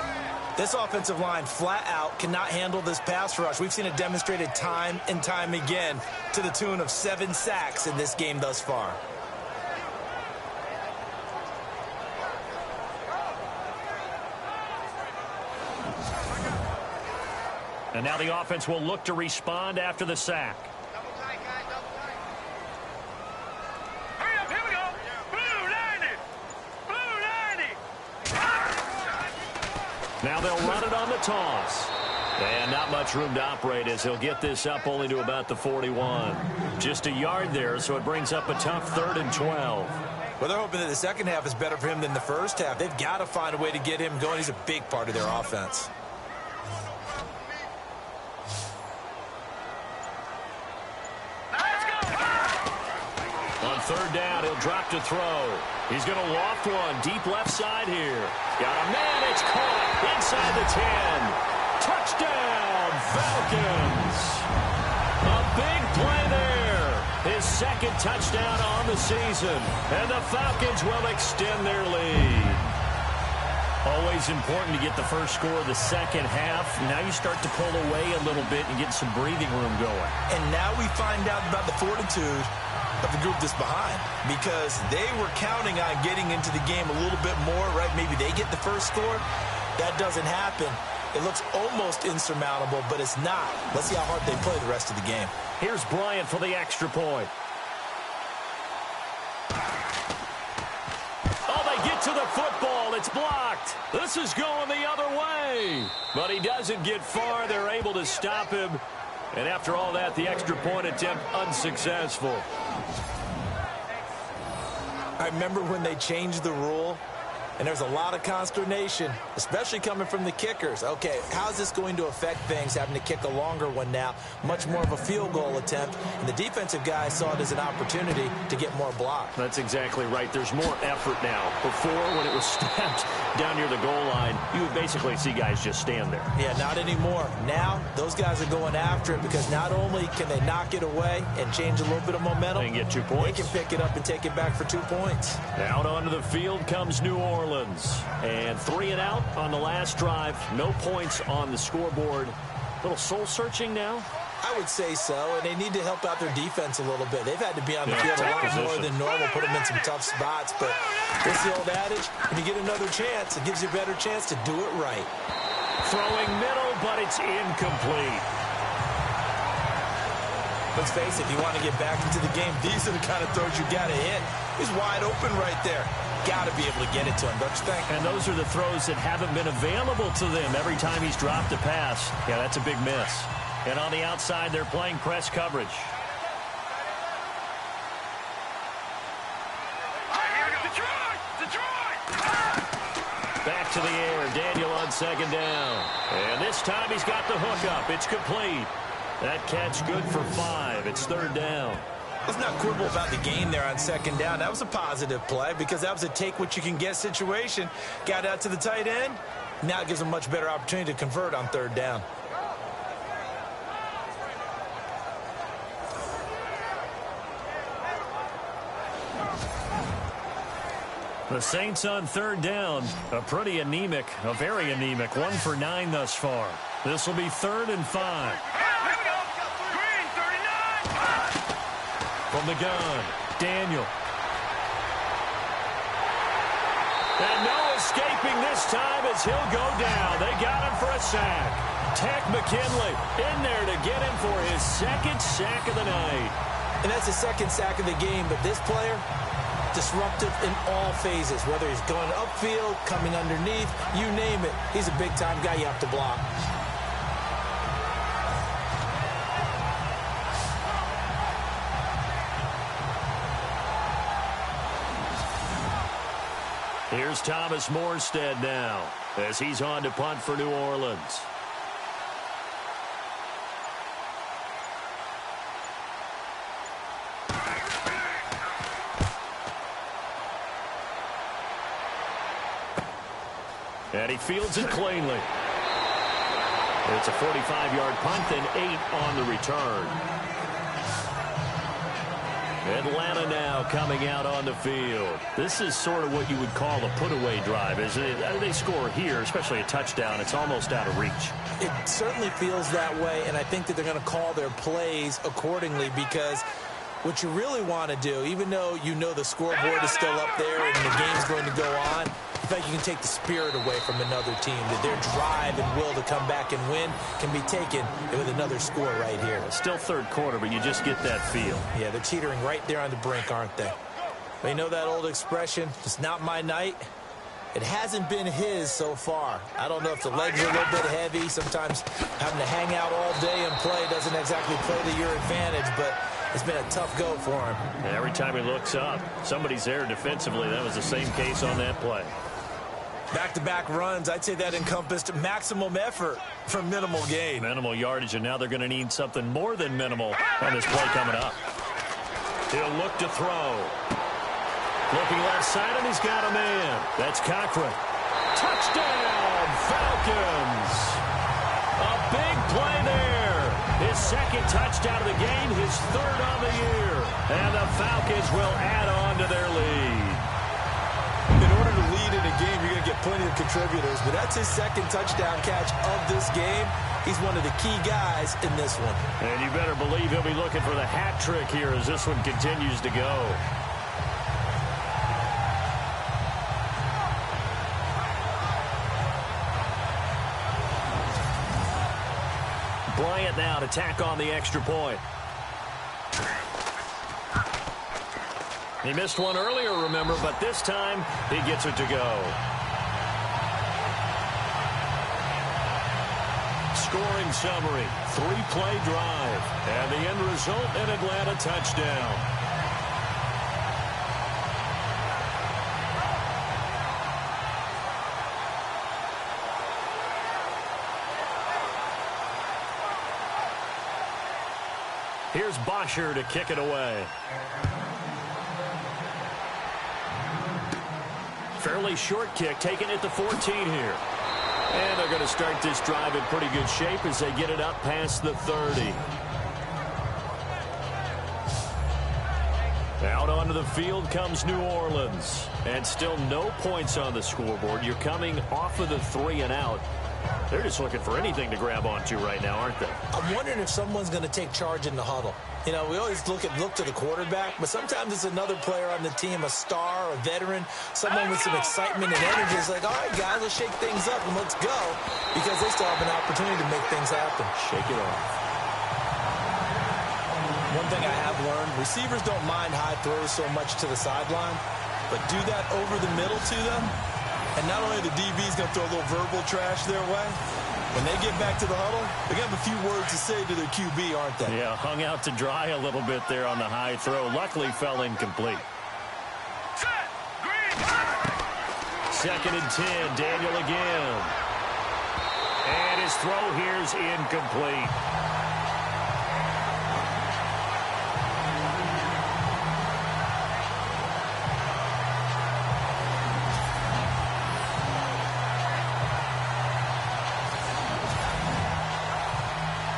This offensive line flat out cannot handle this pass rush. We've seen it demonstrated time and time again to the tune of 7 sacks in this game thus far. And now the offense will look to respond after the sack. Hurry up, here we go. Blue 90. Blue 90. Now they'll run it on the toss. And not much room to operate as he'll get this up only to about the 41. Just a yard there, so it brings up a tough 3rd and 12. Well, they're hoping that the second half is better for him than the first half. They've got to find a way to get him going. He's a big part of their offense. On 3rd down, he'll drop to throw. He's going to loft one deep left side here. Got a man, it's caught inside the 10. Touchdown, Falcons. A big play there. His 2nd touchdown on the season. And the Falcons will extend their lead. Always important to get the first score of the second half. Now you start to pull away a little bit and get some breathing room going. And now we find out about the fortitude of the group that's behind, because they were counting on getting into the game a little bit more, right? Maybe they get the first score. That doesn't happen. It looks almost insurmountable, but it's not. Let's see how hard they play the rest of the game. Here's Bryant for the extra point. Oh, they get to the football. It's blocked. This is going the other way. But he doesn't get far. They're able to stop him. And after all that, the extra point attempt unsuccessful. I remember when they changed the rule, and there's a lot of consternation, especially coming from the kickers. Okay, how's this going to affect things, having to kick a longer one now, much more of a field goal attempt, and the defensive guys saw it as an opportunity to get more block. That's exactly right. There's more effort now. Before, when it was snapped down near the goal line, you would basically see guys just stand there. Yeah, not anymore. Now, those guys are going after it because not only can they knock it away and change a little bit of momentum, they can get 2 points. They can pick it up and take it back for 2 points. Out onto the field comes New Orleans. And 3 and out on the last drive. No points on the scoreboard. A little soul-searching now? I would say so, and they need to help out their defense a little bit. They've had to be on the field a lot more than normal, put them in some tough spots. But it's the old adage, when you get another chance, it gives you a better chance to do it right. Throwing middle, but it's incomplete. Let's face it, if you want to get back into the game, these are the kind of throws you got to hit. He's wide open right there. Got to be able to get it to him, don't you think? And those are the throws that haven't been available to them every time he's dropped a pass. Yeah, that's a big miss. And on the outside, they're playing press coverage. Back to the air, Daniel on 2nd down. And this time he's got the hook up. It's complete. That catch good for 5. It's 3rd down. Let's not quibble about the gain there on 2nd down. That was a positive play because that was a take-what-you-can-get situation. Got out to the tight end. Now it gives them a much better opportunity to convert on 3rd down. The Saints on 3rd down. A pretty anemic, a very anemic. 1 for 9 thus far. This will be 3rd and 5. From the gun, Daniel. And no escaping this time as he'll go down. They got him for a sack. Tech McKinley in there to get him for his 2nd sack of the night. And that's the 2nd sack of the game, but this player, disruptive in all phases, whether he's going upfield, coming underneath, you name it. He's a big-time guy you have to block. Here's Thomas Morstead now as he's on to punt for New Orleans. And he fields it cleanly. It's a 45-yard punt and 8 on the return. Atlanta now coming out on the field. This is sort of what you would call a put-away drive, isn't it? They score here, especially a touchdown. It's almost out of reach. It certainly feels that way, and I think that they're going to call their plays accordingly because what you really want to do, even though you know the scoreboard is still up there and the game's going to go on, I think you can take the spirit away from another team, that their drive and will to come back and win can be taken with another score right here. Still third quarter, but you just get that feel. Yeah, they're teetering right there on the brink, aren't they? You know that old expression, it's not my night? It hasn't been his so far. I don't know if the legs are a little bit heavy. Sometimes having to hang out all day and play doesn't exactly play to your advantage, but it's been a tough go for him. And every time he looks up, somebody's there defensively. That was the same case on that play. Back-to-back runs, I'd say that encompassed maximum effort for minimal gain. Minimal yardage, and now they're going to need something more than minimal on this play coming up. He'll look to throw. Looking left side, and he's got a man. That's Cochran. Touchdown, Falcons. A big play there. His second touchdown of the game, his third on the year. And the Falcons will add on to their lead. In order to lead in a game, you're going to get plenty of contributors, but that's his second touchdown catch of this game. He's one of the key guys in this one. And you better believe he'll be looking for the hat trick here as this one continues to go. Bryant now to tack on the extra point. He missed one earlier, remember, but this time he gets it to go. Scoring summary, 3-play drive, and the end result, an Atlanta touchdown. Here's Bosher to kick it away. Fairly short kick, taking it to 14 here. And they're going to start this drive in pretty good shape as they get it up past the 30. Out onto the field comes New Orleans. And still no points on the scoreboard. You're coming off of the 3 and out. They're just looking for anything to grab onto right now, aren't they? I'm wondering if someone's going to take charge in the huddle. You know, we always look to the quarterback, but sometimes it's another player on the team, a star, a veteran, someone with some excitement and energy. It's like, all right, guys, let's shake things up and let's go, because they still have an opportunity to make things happen. Shake it off. One thing I have learned, receivers don't mind high throws so much to the sideline, but do that over the middle to them, and not only the DB's going to throw a little verbal trash their way, when they get back to the huddle, they're going to have a few words to say to their QB, aren't they? Yeah, hung out to dry a little bit there on the high throw. Luckily, fell incomplete. Second and 10, Daniel again. And his throw here's incomplete.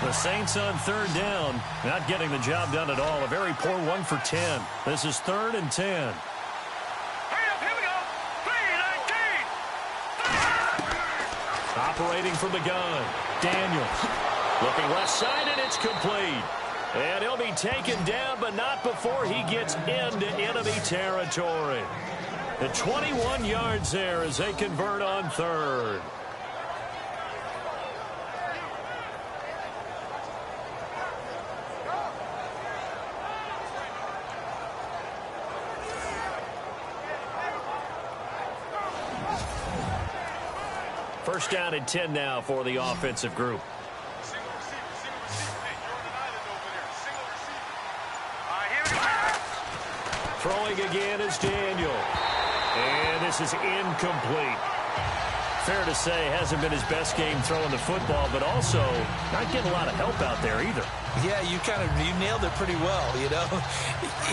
The Saints on third down, not getting the job done at all. A very poor 1 for 10. This is 3rd and 10. Hurry up, here we go. 3-19. Operating from the gun, Daniel. Looking left side, and it's complete. And he'll be taken down, but not before he gets into enemy territory. The 21 yards there as they convert on third. First down and 10 now for the offensive group. Single receiver. Hey, you're on an island over there. Single receiver. All right, here we go. Throwing again is Daniel. And this is incomplete. Fair to say, hasn't been his best game throwing the football, but also not getting a lot of help out there either. Yeah, you nailed it pretty well, you know.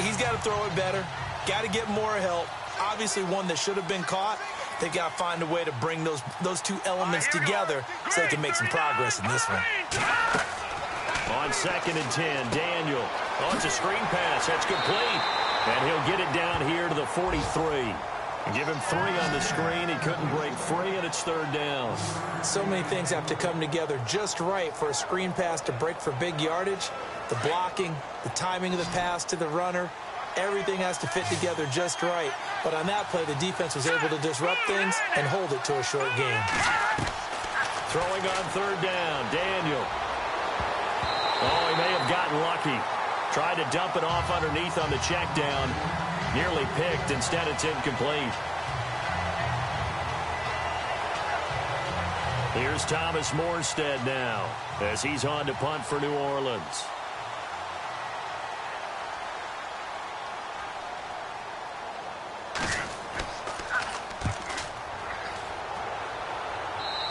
He's got to throw it better. Got to get more help. Obviously one that should have been caught. They've got to find a way to bring those two elements together so they can make some progress in this one. On 2nd and 10, Daniel. Oh, it's a screen pass. That's complete. And he'll get it down here to the 43. Give him 3 on the screen. He couldn't break free, and it's 3rd down. So many things have to come together just right for a screen pass to break for big yardage. The blocking, the timing of the pass to the runner, everything has to fit together just right. But on that play, the defense was able to disrupt things and hold it to a short game. Throwing on 3rd down, Daniel. Oh, he may have gotten lucky. Tried to dump it off underneath on the check down. Nearly picked. Instead, it's incomplete. Here's Thomas Morstead now as he's on to punt for New Orleans.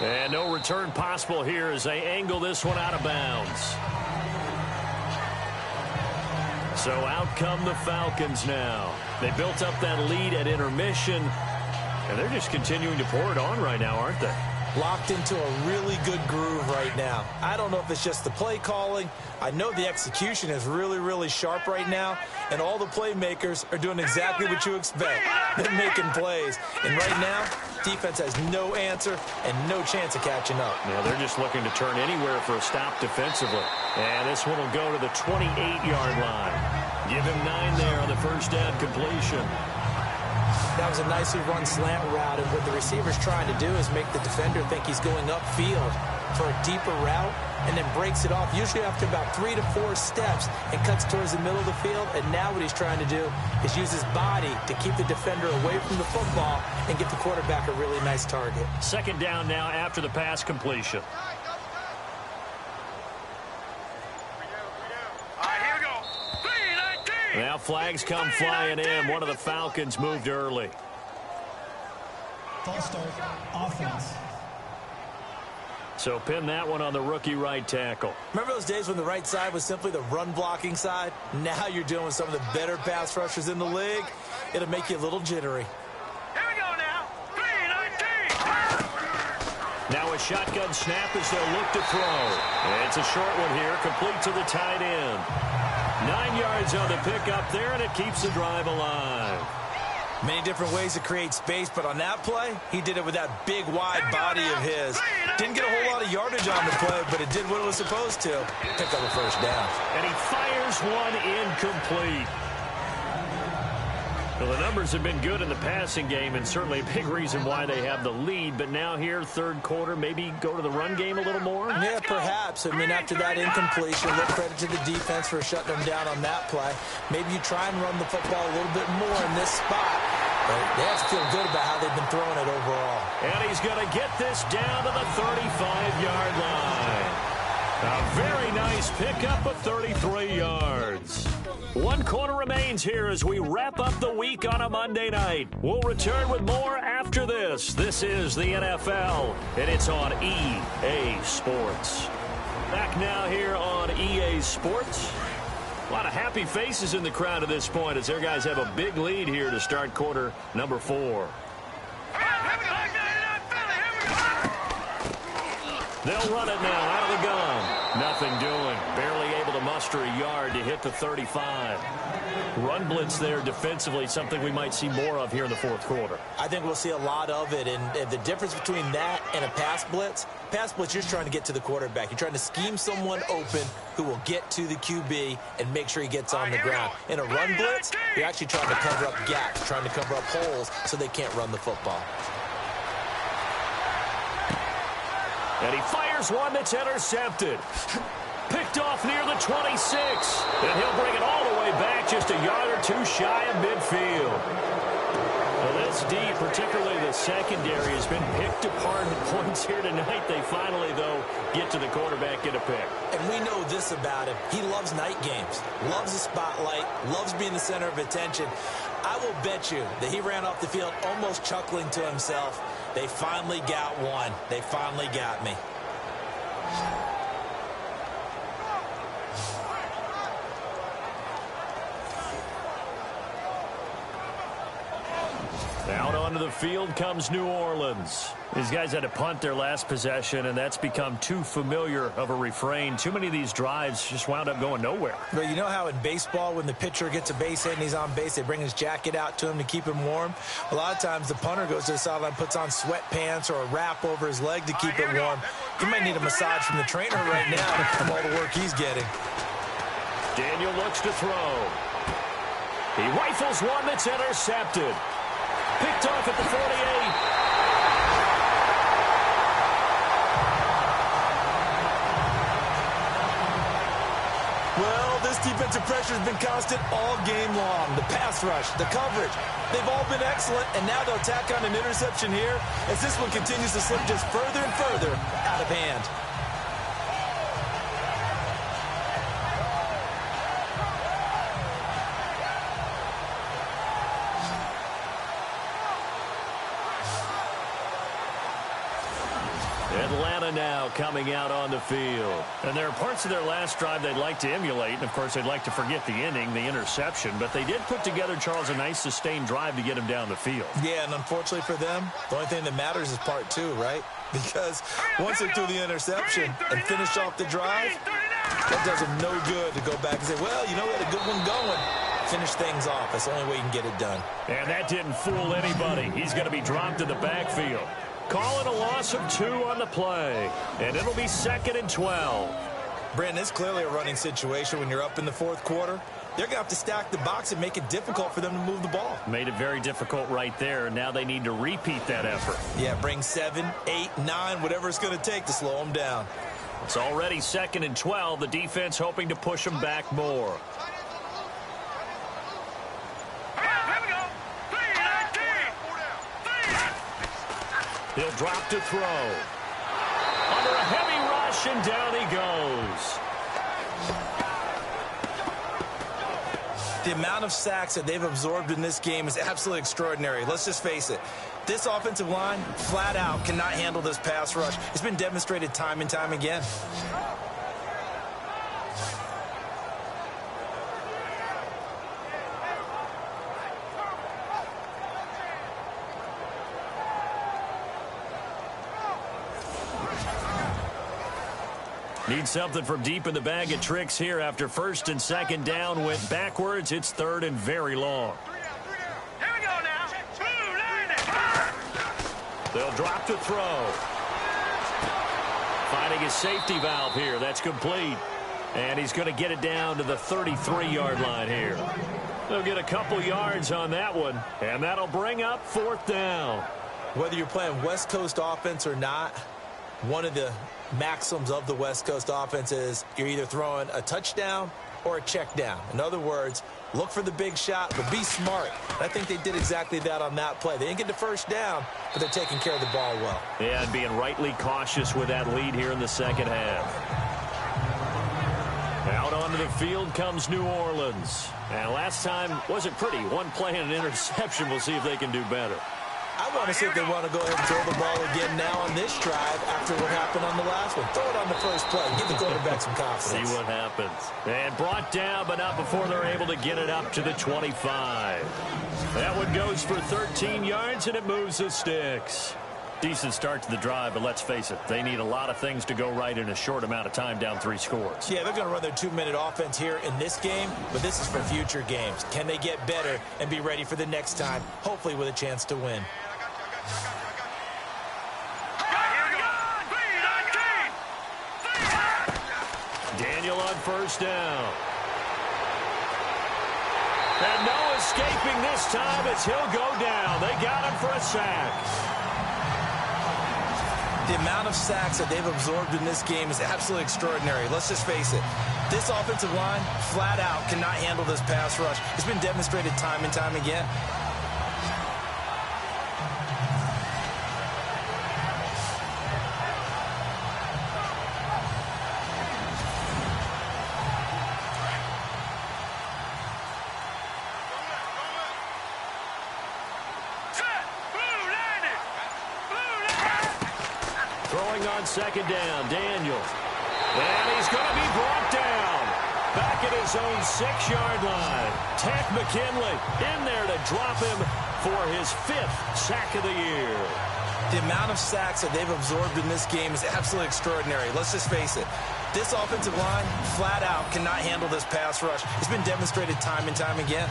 And no return possible here as they angle this one out of bounds. So out come the Falcons now. They built up that lead at intermission, and they're just continuing to pour it on right now, aren't they? Locked into a really good groove right now. I don't know if it's just the play calling. I know the execution is really, really sharp right now, and all the playmakers are doing exactly what you expect. They're making plays. And right now, defense has no answer and no chance of catching up. Now they're just looking to turn anywhere for a stop defensively. And this one will go to the 28-yard line. Give him 9 there on the first down completion. That was a nicely run slant route, and what the receiver's trying to do is make the defender think he's going upfield for a deeper route and then breaks it off, usually after about 3 to 4 steps, and cuts towards the middle of the field. And now what he's trying to do is use his body to keep the defender away from the football and get the quarterback a really nice target. 2nd down now after the pass completion. Now flags come flying in. One of the Falcons moved early. False start, offense. So pin that one on the rookie right tackle. Remember those days when the right side was simply the run-blocking side? Now you're dealing with some of the better pass rushers in the league. It'll make you a little jittery. Here we go now. 3-19. Now a shotgun snap as they'll look to throw. And it's a short one here, complete to the tight end. 9 yards on the pickup there, and it keeps the drive alive. Many different ways to create space, but on that play, he did it with that big, wide body of his. Didn't get a whole lot of yardage on the play, but it did what it was supposed to. Pick up a first down. And he fires one incomplete. Well, the numbers have been good in the passing game, and certainly a big reason why they have the lead. But now here, 3rd quarter, maybe go to the run game a little more? Yeah, perhaps. I mean, after that incompletion, look credit to the defense for shutting them down on that play. Maybe you try and run the football a little bit more in this spot. But they have to feel good about how they've been throwing it overall. And he's going to get this down to the 35-yard line. A very nice pickup of 33 yards. 1 quarter remains here as we wrap up the week on a Monday night. We'll return with more after this. This is the NFL, and it's on EA Sports. Back now here on EA Sports. A lot of happy faces in the crowd at this point as their guys have a big lead here to start quarter number 4. They'll run it now out of the gun. Nothing doing. Barely able to muster a yard to hit the 35. Run blitz there defensively, something we might see more of here in the 4th quarter. I think we'll see a lot of it, and the difference between that and a pass blitz, you're just trying to get to the quarterback. You're trying to scheme someone open who will get to the QB and make sure he gets on the ground. In a run blitz, you're actually trying to cover up gaps, trying to cover up holes so they can't run the football. And he fires one that's intercepted. Picked off near the 26. And he'll bring it all the way back just a yard or 2 shy of midfield. Well, this D, particularly the secondary, has been picked apart at points here tonight. They finally, though, get to the quarterback, get a pick. And we know this about him. He loves night games, loves the spotlight, loves being the center of attention. I will bet you that he ran off the field almost chuckling to himself. They finally got one. They finally got me. Out onto the field comes New Orleans. These guys had to punt their last possession, and that's become too familiar of a refrain. Too many of these drives just wound up going nowhere. But you know how in baseball, when the pitcher gets a base hit and he's on base, they bring his jacket out to him to keep him warm? A lot of times the punter goes to the sideline, puts on sweatpants or a wrap over his leg to keep it warm. He might need a massage from the trainer right now from all the work he's getting. Daniel looks to throw. He rifles one that's intercepted. Picked off at the 48. Well, this defensive pressure has been constant all game long. The pass rush, the coverage, they've all been excellent, and now they'll tack on an interception here as this one continues to slip just further and further out of hand. Atlanta now coming out on the field. And there are parts of their last drive they'd like to emulate. And, of course, they'd like to forget the inning, the interception. But they did put together, Charles, a nice sustained drive to get him down the field. Yeah, and unfortunately for them, the only thing that matters is part two, right? Because once they threw the interception and finish off the drive, that does them no good to go back and say, well, you know, we had a good one going. Finish things off. That's the only way you can get it done. And that didn't fool anybody. He's going to be dropped in the backfield. Call it a loss of 2 on the play. And it'll be 2nd and 12. Brandon, it's clearly a running situation when you're up in the fourth quarter. They're going to have to stack the box and make it difficult for them to move the ball. Made it very difficult right there, and now they need to repeat that effort. Yeah, bring 7, 8, 9, whatever it's going to take to slow them down. It's already 2nd and 12. The defense hoping to push them back more. He'll drop to throw. Under a heavy rush, and down he goes. The amount of sacks that they've absorbed in this game is absolutely extraordinary. Let's just face it. This offensive line, flat out, cannot handle this pass rush. It's been demonstrated time and time again. Need something from deep in the bag of tricks here after 1st and 2nd down. Went backwards. It's 3rd and very long. Here we go now. They'll drop to throw. Finding his safety valve here. That's complete. And he's going to get it down to the 33-yard line here. They'll get a couple yards on that one. And that'll bring up 4th down. Whether you're playing West Coast offense or not, one of the maxims of the West Coast offense is you're either throwing a touchdown or a check down. In other words, look for the big shot, but be smart. I think they did exactly that on that play. They didn't get the first down, but they're taking care of the ball well. Yeah, and being rightly cautious with that lead here in the second half. Out onto the field comes New Orleans. And last time wasn't pretty. One play and an interception. We'll see if they can do better. I want to see if they want to go ahead and throw the ball again now on this drive after what happened on the last one. Throw it on the first play. Give the quarterback some confidence. See what happens. And brought down, but not before they're able to get it up to the 25. That one goes for 13 yards, and it moves the sticks. Decent start to the drive, but let's face it, they need a lot of things to go right in a short amount of time, down 3 scores. Yeah, they're going to run their 2-minute offense here in this game, but this is for future games. Can they get better and be ready for the next time, hopefully with a chance to win? Daniel on 1st down. And no escaping this time as he'll go down. They got him for a sack. The amount of sacks that they've absorbed in this game is absolutely extraordinary. Let's just face it. This offensive line, flat out, cannot handle this pass rush. It's been demonstrated time and time again. Throwing on 2nd down, Daniel. And he's going to be brought down. back at his own 6-yard line. Ted McKinley in there to drop him for his 5th sack of the year. The amount of sacks that they've absorbed in this game is absolutely extraordinary. Let's just face it. This offensive line, flat out, cannot handle this pass rush. It's been demonstrated time and time again.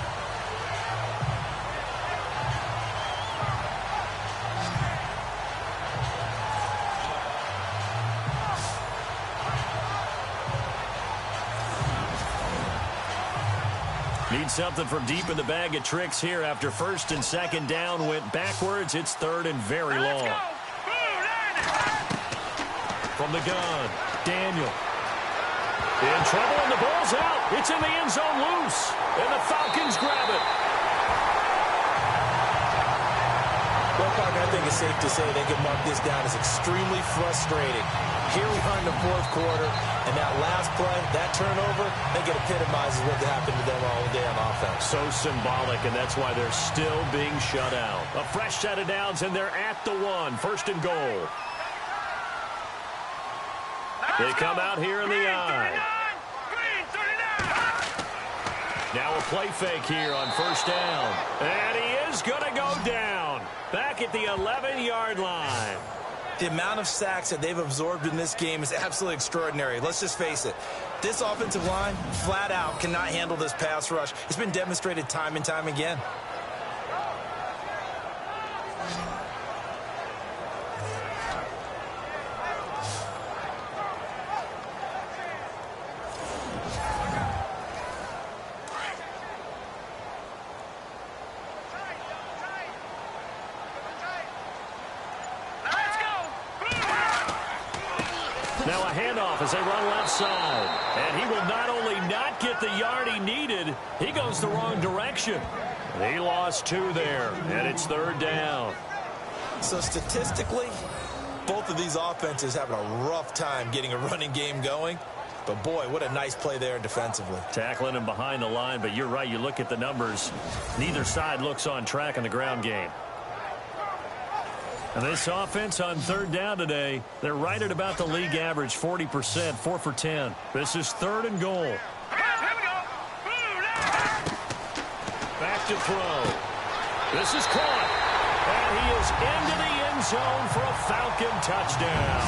Need something from deep in the bag of tricks here after 1st and 2nd down went backwards. It's 3rd and very long. From the gun, Daniel. In trouble, and the ball's out. It's in the end zone loose, and the Falcons grab it. Well, Parker, I think it's safe to say they can mark this down as extremely frustrating. Here we are in the 4th quarter, and that last play, that turnover, I think it epitomizes what happened to them all day on offense. So symbolic, and that's why they're still being shut out. A fresh set of downs, and they're at the 1. 1st and goal. They come out here in the eye. Now a play fake here on 1st down. And he is going to go down. Back at the 11-yard line. The amount of sacks that they've absorbed in this game is absolutely extraordinary. Let's just face it. This offensive line, flat out, cannot handle this pass rush. It's been demonstrated time and time again. Now a handoff as they run left side. And he will not only not get the yard he needed, he goes the wrong direction. And he lost 2 there, and it's 3rd down. So statistically, both of these offenses having a rough time getting a running game going. But, boy, what a nice play there defensively. Tackling him behind the line, but you're right. You look at the numbers. Neither side looks on track in the ground game. And this offense on 3rd down today, they're right at about the league average, 40%, 4 for 10. This is 3rd and goal. Back to throw. This is caught. And he is into the end zone for a Falcon touchdown.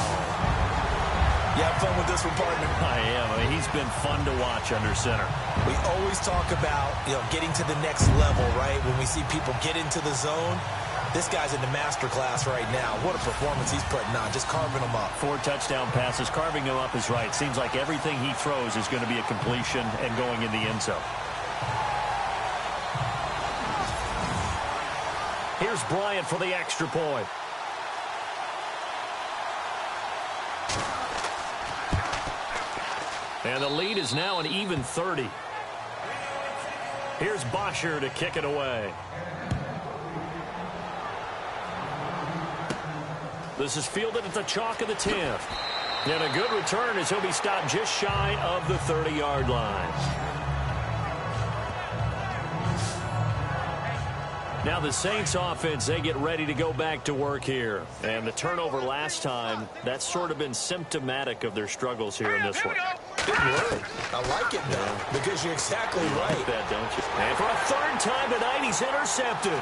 You have fun with this one, partner? I am. I mean, he's been fun to watch under center. We always talk about, getting to the next level, right? When we see people get into the zone. This guy's in the master class right now. What a performance he's putting on, just carving them up. 4 touchdown passes. Carving him up is right. Seems like everything he throws is going to be a completion and going in the end zone. Here's Bryant for the extra point. And the lead is now an even 30. Here's Bosher to kick it away. This is fielded at the chalk of the 10th. And a good return as he'll be stopped just shy of the 30-yard line. Now the Saints offense, they get ready to go back to work here. And the turnover last time, that's sort of been symptomatic of their struggles here in this one. Good word. I like it now, because you're exactly right. Like that, don't you? And for a 3rd time tonight, he's intercepted.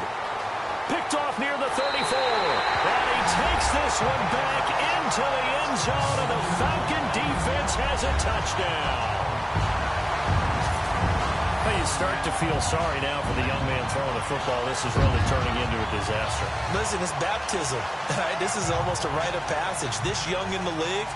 Picked off near the 34. And he takes this one back into the end zone, and the Falcon defense has a touchdown. Well, you start to feel sorry now for the young man throwing the football. This is really turning into a disaster. Listen, it's baptism. Right? This is almost a rite of passage. This young in the league,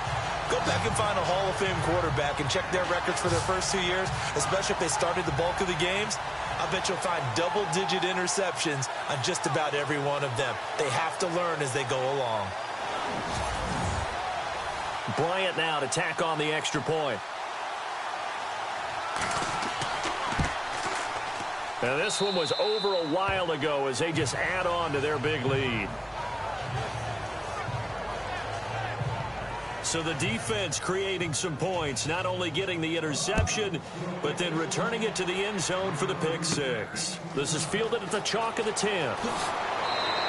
go back and find a Hall of Fame quarterback and check their records for their first 2 years, especially if they started the bulk of the games. I bet you'll find double-digit interceptions on just about every one of them. They have to learn as they go along. Bryant now to tack on the extra point. Now this one was over a while ago as they just add on to their big lead. So the defense creating some points, not only getting the interception, but then returning it to the end zone for the pick 6. This is fielded at the chalk of the 10th.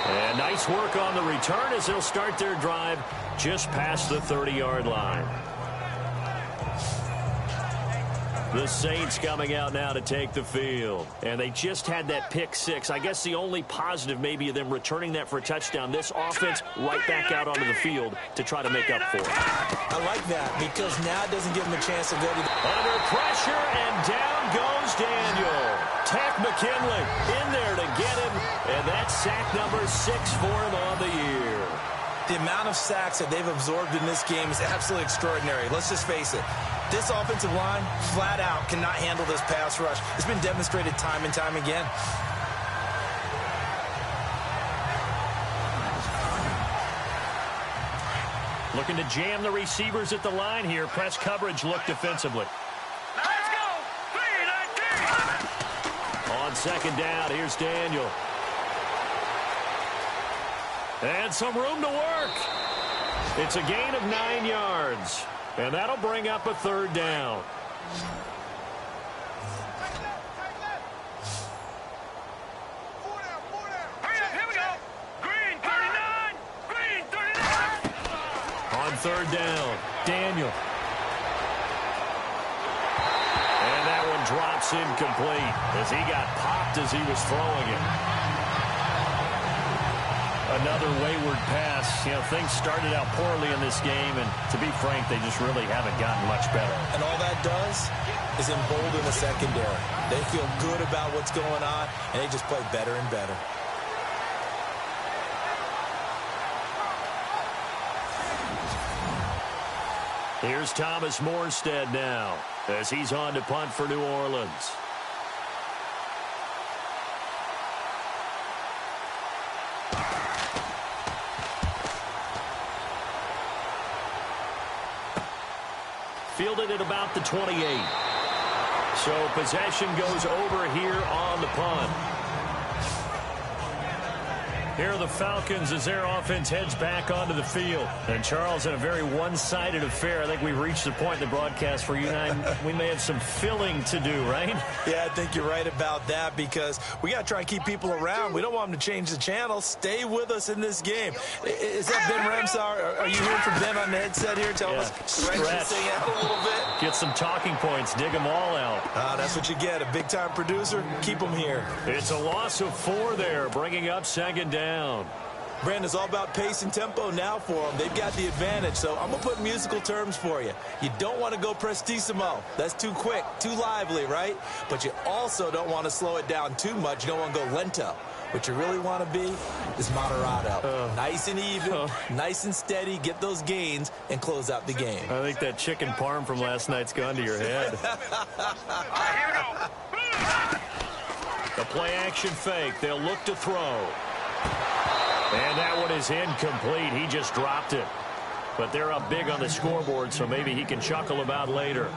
And nice work on the return as they'll start their drive just past the 30-yard line. The Saints coming out now to take the field. And they just had that pick six. I guess the only positive maybe of them returning that for a touchdown. This offense right back out onto the field to try to make up for it. I like that because now it doesn't give them a chance to go to the... Under pressure, and down goes Daniel. Tack McKinley in there to get him. And that's sack number 6 for him on the year. The amount of sacks that they've absorbed in this game is absolutely extraordinary. Let's just face it. This offensive line, flat out, cannot handle this pass rush. It's been demonstrated time and time again. Looking to jam the receivers at the line here. Press coverage look defensively. Let's go. 3-19. On second down, here's Daniel. And some room to work. It's a gain of 9 yards. And that'll bring up a third down. Hurry up, here we go. Green 39. Green 39. On third down, Daniel. And that one drops incomplete as he got popped as he was throwing it. Another wayward pass. You know, things started out poorly in this game, and to be frank, they just really haven't gotten much better. And all that does is embolden the secondary. They feel good about what's going on, and they just play better and better. Here's Thomas Morstead now as he's on to punt for New Orleans. Fielded at about the 28. So possession goes over here on the punt. Here are the Falcons as their offense heads back onto the field. And Charles, in a very one-sided affair, I think we've reached the point in the broadcast where you and I, we may have some filling to do, right? Yeah, I think you're right about that because we got to try and keep people around. We don't want them to change the channel. Stay with us in this game. Is that Ben Ramsar? Are you hearing from Ben on the headset here? Tell us, stretch this thing out a little bit. Get some talking points. Dig them all out. That's what you get. A big-time producer. Keep them here. It's a loss of 4 there, bringing up second down. Brandon, it's all about pace and tempo now for them. They've got the advantage, so I'm going to put musical terms for you. You don't want to go prestissimo. That's too quick, too lively, right? But you also don't want to slow it down too much. You don't want to go lento. What you really want to be is moderato. Nice and even, nice and steady, get those gains, and close out the game. I think that chicken parm from last night's gone to your head. Here we go. The play-action fake. They'll look to throw. And that one is incomplete. He just dropped it. But they're up big on the scoreboard, so maybe he can chuckle about later.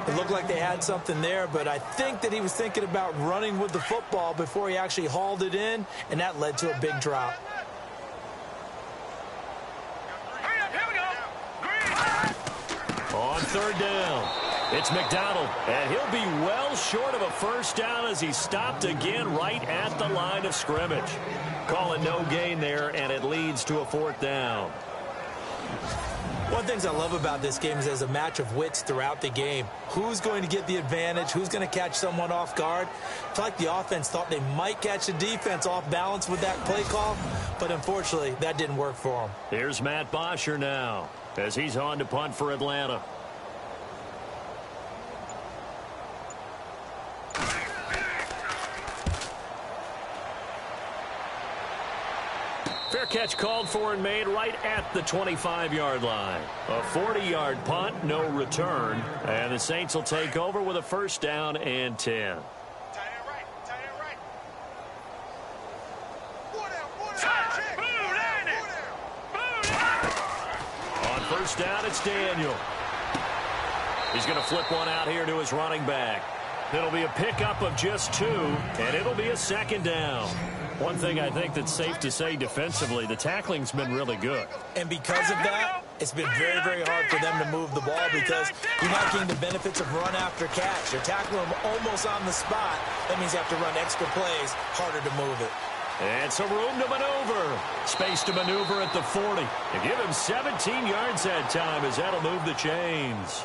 It looked like they had something there, but I think that he was thinking about running with the football before he actually hauled it in, and that led to a big drop. Hurry up, here we go. Green. On third down, it's McDonald, and he'll be well short of a first down as he stopped again right at the line of scrimmage. Call it no gain there, and it leads to a 4th down. One of the things I love about this game is there's a match of wits throughout the game. Who's going to get the advantage? Who's going to catch someone off guard? I feel like the offense thought they might catch the defense off balance with that play call, but unfortunately, that didn't work for them. Here's Matt Bosher now as he's on to punt for Atlanta. Fair catch called for and made right at the 25-yard line. A 40-yard punt, no return. And the Saints will take over with a first down and 10. Tight end right. Tight end right. On first down, it's Daniel. He's going to flip one out here to his running back. It'll be a pickup of just 2, and it'll be a second down. One thing I think that's safe to say defensively, the tackling's been really good. And because of that, it's been very, very hard for them to move the ball because you're not getting the benefits of run after catch. You're tackling them almost on the spot. That means you have to run extra plays, harder to move it. And some room to maneuver. Space to maneuver at the 40. And give him 17 yards that time as that'll move the chains.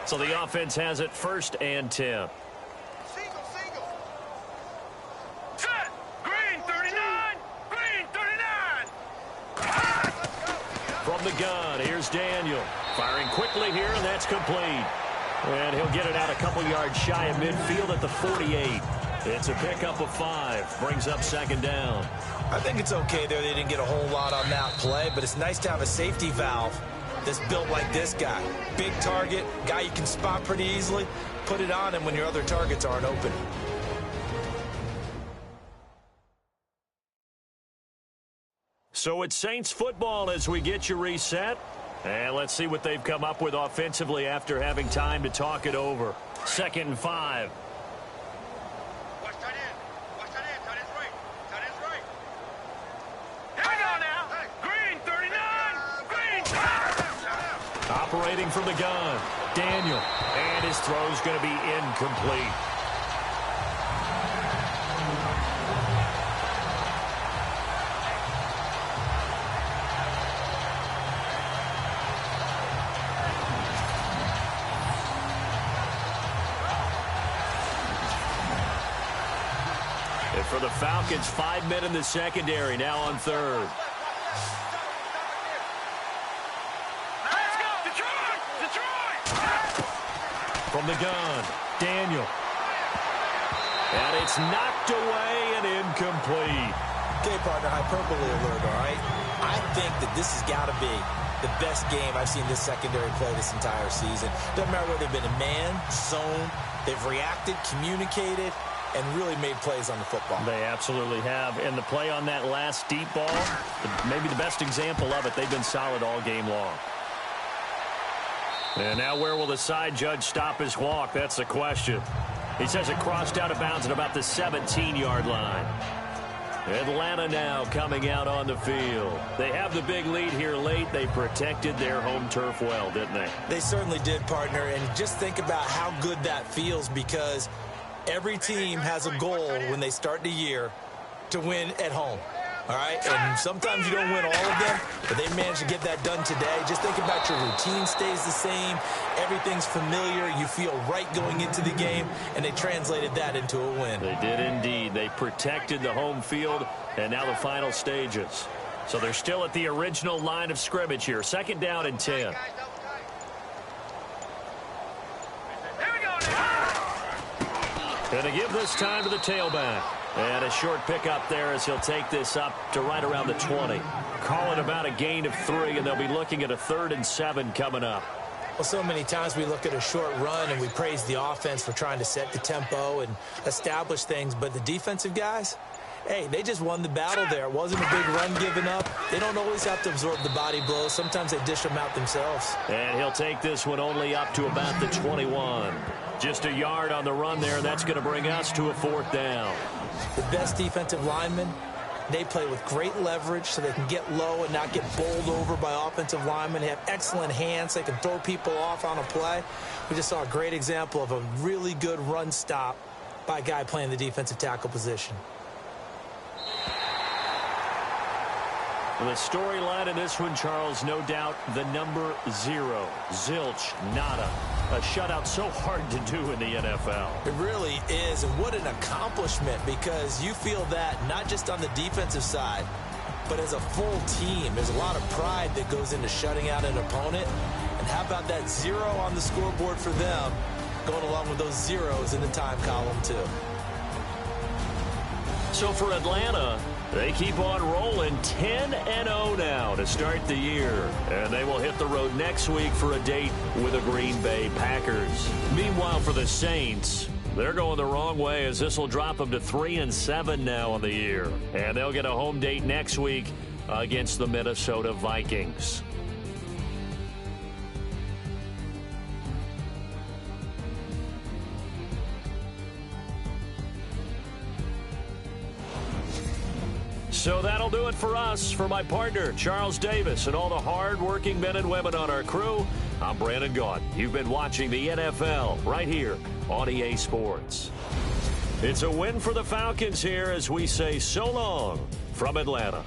So the offense has it 1st and 10. Single. Set. Green 39. Green 39. From the gun, here's Daniel. Firing quickly here, and that's complete. And he'll get it out a couple yards shy of midfield at the 48. It's a pickup of 5. Brings up 2nd down. I think it's okay there. They didn't get a whole lot on that play, but it's nice to have a safety valve that's built like this guy. Big target, guy you can spot pretty easily. Put it on him when your other targets aren't open. So it's Saints football as we get you reset. And let's see what they've come up with offensively after having time to talk it over. 2nd and 5. Watch tight end. Tight end's right. Tight end's right. Here we go now. Green 39. Green. Operating from the gun, Daniel. And his throw's going to be incomplete. And for the Falcons, 5 men in the secondary, now on 3rd. Let's go. Detroit. From the gun, Daniel. And it's knocked away and incomplete. Okay, partner, hyperbole alert, all right? I think that this has got to be the best game I've seen this secondary play this entire season. Doesn't matter whether they've been a man, zone, they've reacted, communicated, and really made plays on the football. They absolutely have. And the play on that last deep ball, maybe the best example of it, they've been solid all game long. And now where will the side judge stop his walk? That's the question. He says it crossed out of bounds at about the 17-yard line. Atlanta now coming out on the field. They have the big lead here late. They protected their home turf well, didn't they? They certainly did, partner. And just think about how good that feels, because every team has a goal when they start the year to win at home. All right? And sometimes you don't win all of them, but they managed to get that done today. Just think about your routine stays the same. Everything's familiar. You feel right going into the game, and they translated that into a win. They did indeed. They protected the home field, and now the final stages. So they're still at the original line of scrimmage here. 2nd down and 10. Here we go now. And to give this time to the tailback. And a short pickup there as he'll take this up to right around the 20. Call it about a gain of 3, and they'll be looking at a 3rd and 7 coming up. Well, so many times we look at a short run and we praise the offense for trying to set the tempo and establish things, but the defensive guys, hey, they just won the battle there. It wasn't a big run given up. They don't always have to absorb the body blows. Sometimes they dish them out themselves. And he'll take this one only up to about the 21. Just a yard on the run there, and that's going to bring us to a 4th down. The best defensive linemen, they play with great leverage so they can get low and not get bowled over by offensive linemen. They have excellent hands. They can throw people off on a play. We just saw a great example of a really good run stop by a guy playing the defensive tackle position. The storyline in this one, Charles, no doubt the number 0. Zilch, nada. A shutout so hard to do in the NFL. It really is, and what an accomplishment, because you feel that not just on the defensive side, but as a full team. There's a lot of pride that goes into shutting out an opponent, and how about that 0 on the scoreboard for them, going along with those zeros in the time column too. So for Atlanta, they keep on rolling 10-0 now to start the year. And they will hit the road next week for a date with the Green Bay Packers. Meanwhile, for the Saints, they're going the wrong way, as this will drop them to 3-7 now on the year. And they'll get a home date next week against the Minnesota Vikings. So that'll do it for us. For my partner, Charles Davis, and all the hard-working men and women on our crew, I'm Brandon Gaudin. You've been watching the NFL right here on EA Sports. It's a win for the Falcons here as we say so long from Atlanta.